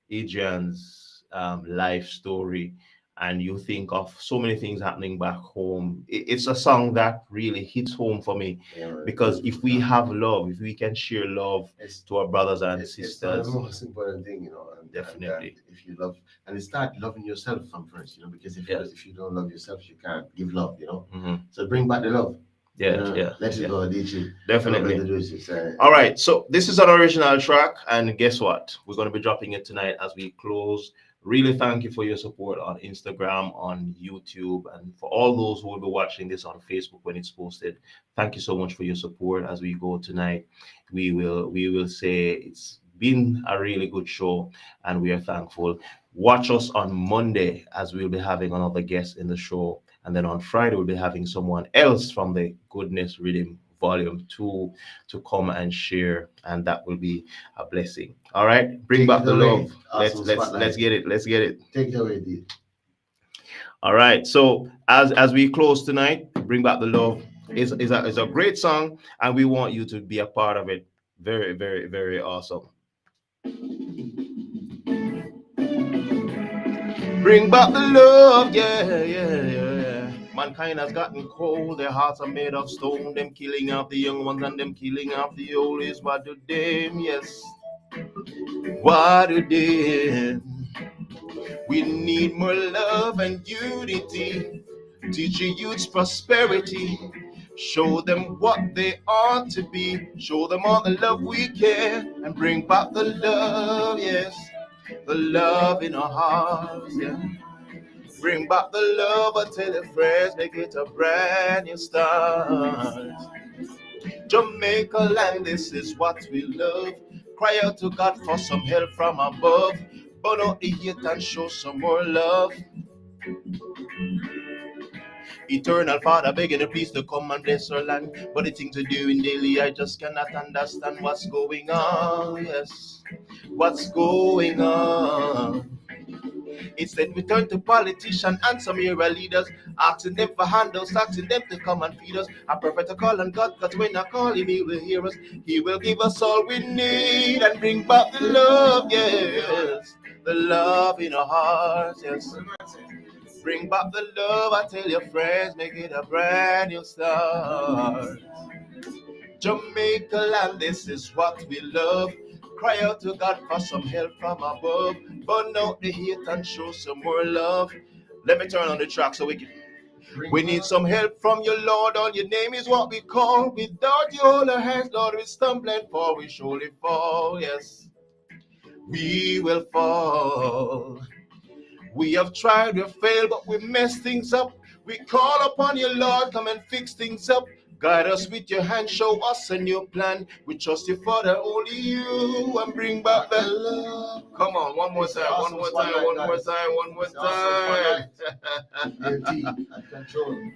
Adrian's life story, and you think of so many things happening back home, it's a song that really hits home for me. Yeah, right. Because if we have love, if we can share love to our brothers and It's sisters, the most important thing, definitely. And if you love, and you start loving yourself from first, because if you don't love yourself, you can't give love. So bring back the love. Let it go, DJ. Definitely. All All right, so this is an original track, and guess what? We're going to be dropping it tonight as we close. Really thank you for your support on Instagram, on YouTube, and for all those who will be watching this on Facebook when it's posted. Thank you so much for your support as we go tonight. We will say it's been a really good show, and we are thankful. Watch us on Monday, as we'll be having another guest in the show. And then on Friday, we'll be having someone else from the Goodness Rhythm Volume 2 to come and share, and that will be a blessing. All right, bring back the love. Let's get it. Let's get it. Take it away, D. All right. So as we close tonight, bring back the love is a great song, and we want you to be a part of it. Very, very, very awesome. Bring back the love, yeah. Mankind has gotten cold, their hearts are made of stone. Them killing off the young ones and them killing off the old is what do them, yes. What do them? We need more love and unity. Teach your youths prosperity. Show them what they ought to be. Show them all the love we can, and bring back the love, yes. The love in our hearts, yeah. Bring back the love, I tell your friends, make it a brand new start. Jamaica land, this is what we love. Cry out to God for some help from above. Burn out the hate and show some more love. Eternal Father, begging the please to come and bless our land. But the thing to do in daily, I just cannot understand what's going on. Yes, what's going on? Instead, we turn to politicians and some area leaders, asking them for handouts, asking them to come and feed us. I prefer to call on God, because when I call Him, He will hear us. He will give us all we need and bring back the love, yes. The love in our hearts, yes. Bring back the love, I tell your friends, make it a brand new start. Jamaica land, this is what we love. Cry out to God for some help from above. Burn out the hate and show some more love. Let me turn on the track so we can. We need some help from you, Lord. On your name is what we call. Without you, hold our hands, Lord, we stumble and fall. We surely fall, yes. We will fall. We have tried, we have failed, but we mess things up. We call upon you, Lord, come and fix things up. Guide us with your hand, show us a new plan. We trust you, Father, only you, and bring back the love. Come on, one more time, one more time.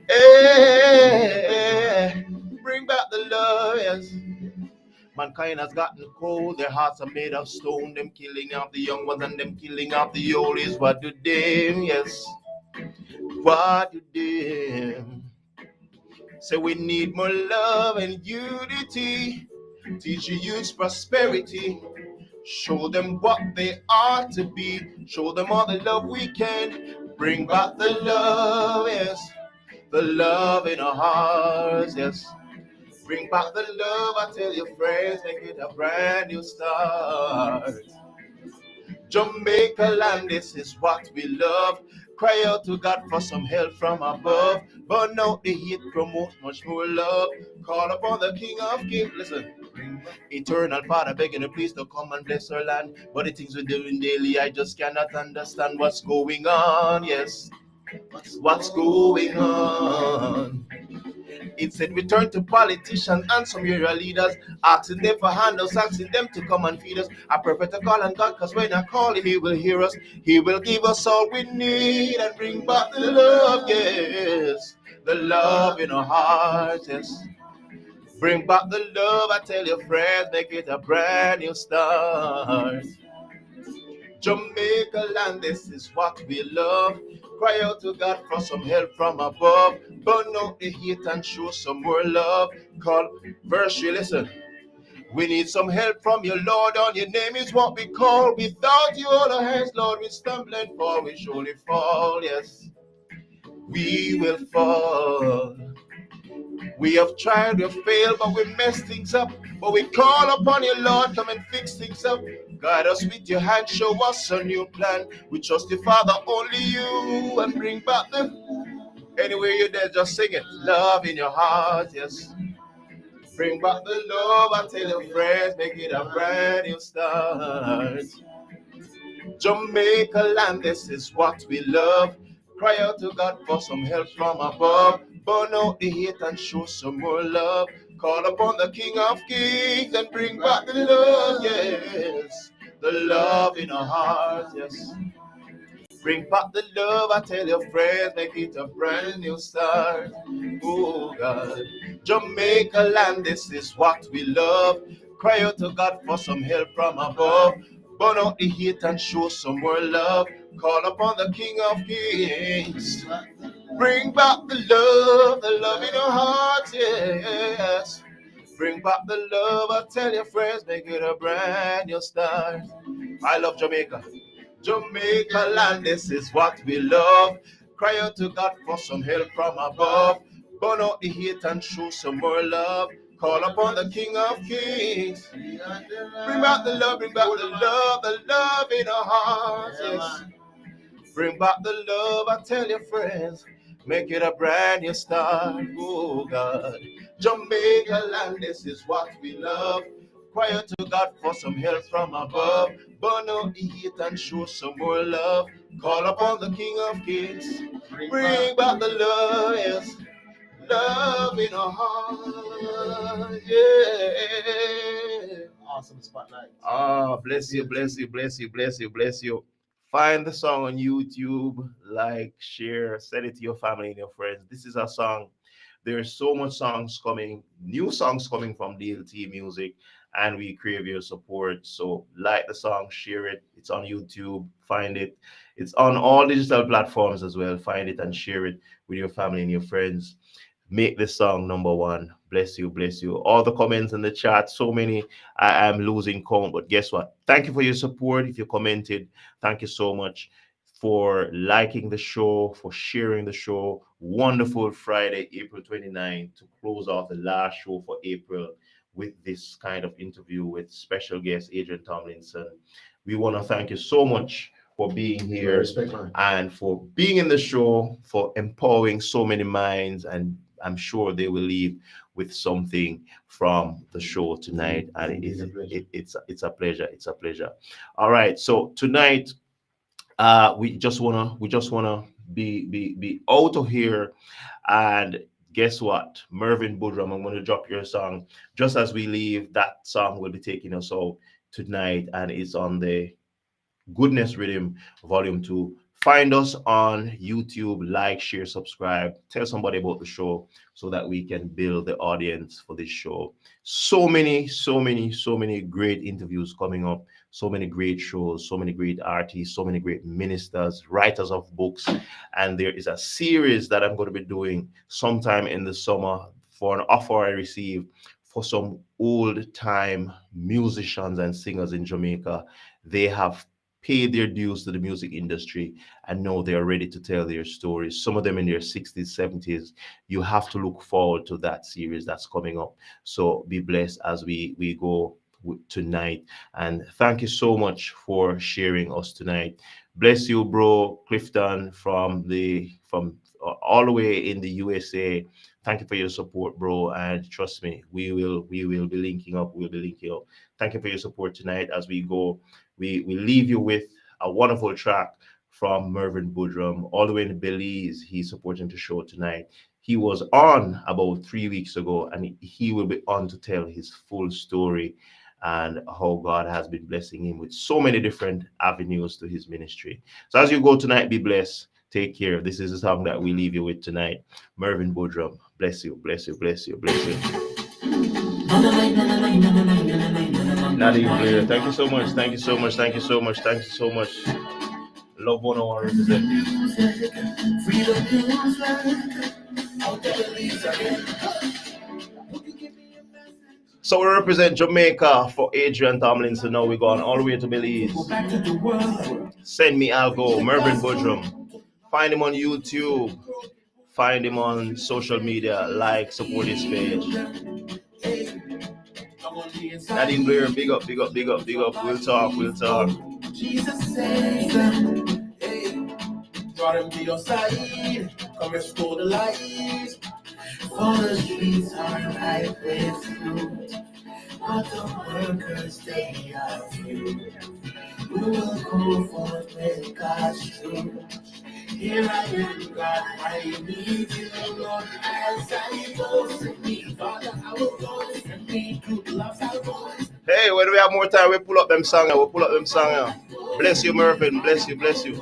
Hey, bring back the love, yes. Mankind has gotten cold, their hearts are made of stone. Them killing off the young ones and them killing off the old is what do them, yes. What do them? Say we need more love and unity. Teach your youth prosperity. Show them what they are to be. Show them all the love we can. Bring back the love, yes. The love in our hearts, yes. Bring back the love, I tell your friends, make it a brand new start. Jamaica land, this is what we love. Cry out to God for some help from above. Burn out the heat, promote much more love. Call upon the King of Kings. Listen. Eternal Father, begging you please to come and bless our land. But the things we're doing daily, I just cannot understand what's going on. Yes, what's going on? It said we turn to politicians and some area leaders, asking them for handouts, asking them to come and feed us. I prefer to call on God, because when I call him, he will hear us. He will give us all we need and bring back the love, yes. The love in our hearts, yes. Bring back the love, I tell your friends, make it a brand new start. Jamaica land, this is what we love. Cry out to God for some help from above. Burn out the hate and show some more love. Call verse 3, listen. We need some help from you, Lord. On your name is what we call. Without you, all our hands, Lord, we stumble and fall. We surely fall, yes. We will fall. We have tried, we have failed, but we messed things up. But we call upon you, Lord, come and fix things up. Guide us with your hand, show us a new plan. We trust you, Father, only you, and bring back the... Anywhere you're there, just sing it. Love in your heart, yes. Bring back the love, I tell your friends, make it a brand new start. Jamaica land, this is what we love. Cry out to God for some help from above. Burn out the hate and show some more love. Call upon the King of Kings and bring back the love, yes. The love in our hearts, yes. Bring back the love, I tell your friends, make it a brand new start. Oh God, Jamaica land, this is what we love. Cry out to God for some help from above. Burn out the hate and show some more love. Call upon the King of Kings. Bring back the love in our hearts, yes. Bring back the love, I tell your friends, make it a brand new start. I love Jamaica. Jamaica land, this is what we love. Cry out to God for some help from above. Burn out the hate and show some more love. Call upon the King of Kings. Bring back the love, the love in our hearts, yes. Bring back the love, I tell your friends. Make it a brand new start, oh God. Jamaica land, this is what we love. Cry out to God for some help from above. Burn out the hate and show some more love. Call upon the King of Kings. Bring back the love, yes. Love in our heart, yeah. Awesome spotlight. Ah, bless you, bless you, bless you, bless you, bless you. Find the song on YouTube, like, share, send it to your family and your friends. This is a song. There's so much songs coming, new songs coming from DLT Music, and we crave your support. So like the song, share it. It's on YouTube. Find it. It's on all digital platforms as well. Find it and share it with your family and your friends. Make this song number one. Bless you, bless you. All the comments in the chat, so many. I am losing count, but guess what? Thank you for your support. If you commented, thank you so much for liking the show, for sharing the show. Wonderful Friday, April 29th, to close off the last show for April with this kind of interview with special guest Adrian Tomlinson. We want to thank you so much for being here Respect, man. and for being in the show, for empowering so many minds, and I'm sure they will leave with something from the show tonight. And it's a pleasure. It's a pleasure. All right. So tonight, we just wanna be out of here. And guess what? Mervyn Boudram, I'm gonna drop your song just as we leave. That song will be taking us out tonight, and it's on the Goodness Rhythm Volume 2. Find us on YouTube, like, share, subscribe, tell somebody about the show so that we can build the audience for this show. So many great interviews coming up, so many great shows, so many great artists, so many great ministers, writers of books. And there is a series that I'm going to be doing sometime in the summer for an offer I received for some old time musicians and singers in Jamaica. They have paid their dues to the music industry and now they are ready to tell their stories. Some of them in their 60s, 70s. You have to look forward to that series that's coming up. So be blessed as we go tonight. And thank you so much for sharing us tonight. Bless you, bro, Clifton from all the way in the USA. Thank you for your support, bro. And trust me, we will be linking up. We'll be linking up. Thank you for your support tonight as we go. We leave you with a wonderful track from Mervyn Boodram, all the way in Belize. He's supporting the show tonight. He was on about 3 weeks ago, and he will be on to tell his full story and how God has been blessing him with so many different avenues to his ministry. So as you go tonight, be blessed. Take care. This is the song that we leave you with tonight. Mervyn Boodram. Bless you, bless you, bless you, bless you. Nadine Blair, thank you so much. Thank you so much. Thank you so much. Thank you so much. Love 101 representing. So we represent Jamaica for Adrian Tomlinson. Now we're going all the way to Belize. Send me, I'll go. Mervyn Boodram. Find him on YouTube. Find him on social media. Like, support his page. Nadine Blair, big up, big up, big up, big up. We'll talk, we'll talk. Jesus says, brought him to your side. Come restore the light. For the streets are ripe with fruit, but the workers they are few. We will go forth with God's truth. Here I am, God, I need you, Lord, as I go to me. Father, I will go to me. Good love, I will. Hey, when we have more time, we pull up them songs. We'll pull up them songs. Bless you, Mervyn. Bless you, bless you.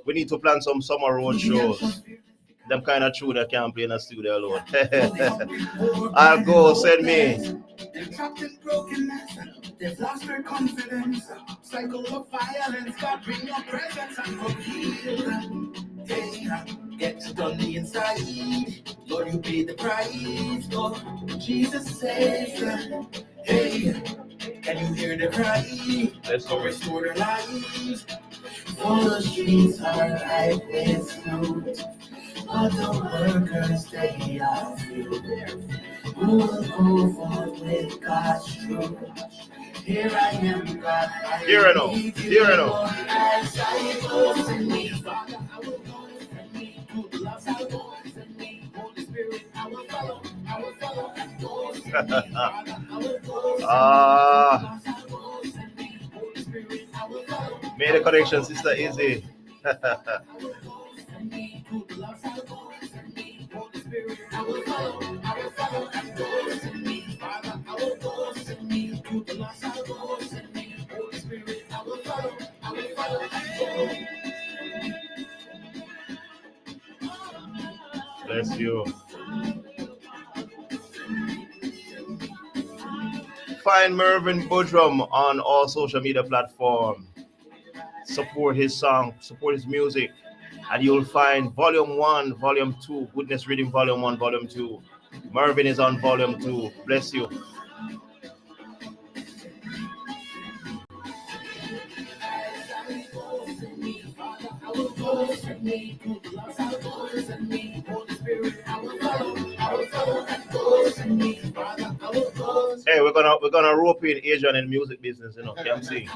We need to plan some summer road shows. Them kind of true that can't play in a studio alone. I'll go, send me. They're trapped in brokenness. They've lost their confidence. Cycle of violence. God, bring your presence and go heal. Hey, get on the inside. Lord, you paid the price. Oh, Jesus says, hey, can you hear the cry? Let's go restore their lives. For the streets are ripe with fruit, but the workers they are few. Who will go forth with God's truth? Here I am, God. Here I know. Here I know. As I go to me, Father, I will go to me. Good love, I will go to me. Holy Spirit, I will follow. I will follow and go to me. Father, I will go to me. Holy Spirit, I will follow. Made a connection, Sister Izzy. Bless you. Find Mervyn Boodram on all social media platforms. Support his song, support his music, and you'll find Volume 1, Volume 2, Goodness Reading Volume 1, Volume 2. Mervyn is on Volume 2. Bless you. Hey, we're gonna rope in Adrian in music business, you know. Can't see.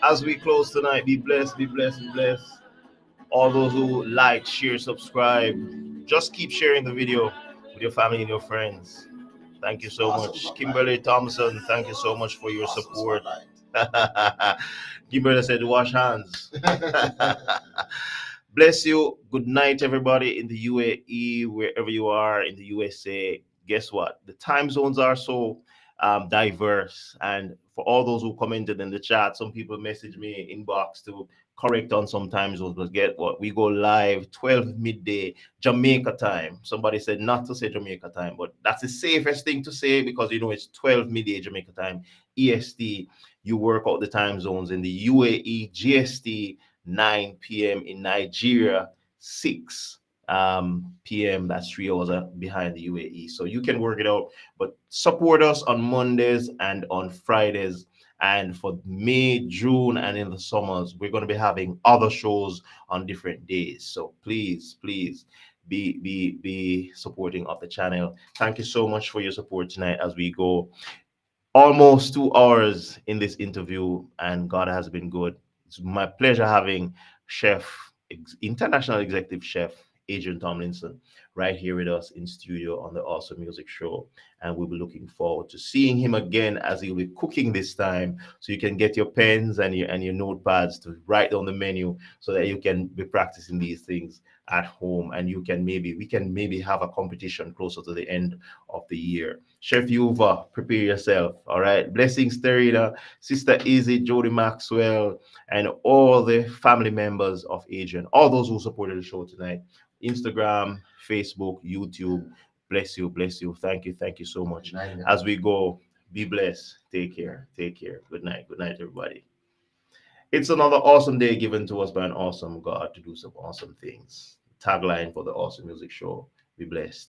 As we close tonight, be blessed, be blessed, be blessed. All those who like, share, subscribe, just keep sharing the video with your family and your friends. Thank you so much. Kimberly Thompson, thank you so much for your support. Kimberly said, wash hands. Bless you. Good night, everybody in the UAE, wherever you are in the USA. Guess what? The time zones are so diverse. And for all those who commented in the chat, some people messaged me inbox to correct on some time zones, but get what? We go live 12 midday Jamaica time. Somebody said not to say Jamaica time, but that's the safest thing to say because you know it's 12 midday Jamaica time. EST, you work out the time zones in the UAE, GST 9 p.m. in Nigeria, 6 p.m. That's 3 hours behind the UAE. So you can work it out. But support us on Mondays and on Fridays. And for May, June, and in the summers, we're going to be having other shows on different days. So please, please be supporting of the channel. Thank you so much for your support tonight as we go almost 2 hours in this interview, and God has been good. It's my pleasure having international executive chef Adrian Tomlinson right here with us in studio on the Awesome Music Show, and we'll be looking forward to seeing him again as he'll be cooking this time. So you can get your pens and your notepads to write down the menu so that you can be practicing these things at home, and we can maybe have a competition closer to the end of the year. Chef Yuva, prepare yourself. All right. Blessings, Terina, Sister Izzy, Jody Maxwell, and all the family members of Adrian, all those who supported the show tonight. Instagram, Facebook, YouTube. Bless you, bless you. Thank you so much. As we go, be blessed. Take care. Take care. Good night. Good night, everybody. It's another awesome day given to us by an awesome God to do some awesome things. Tagline for the Awesome Music Show. Be blessed.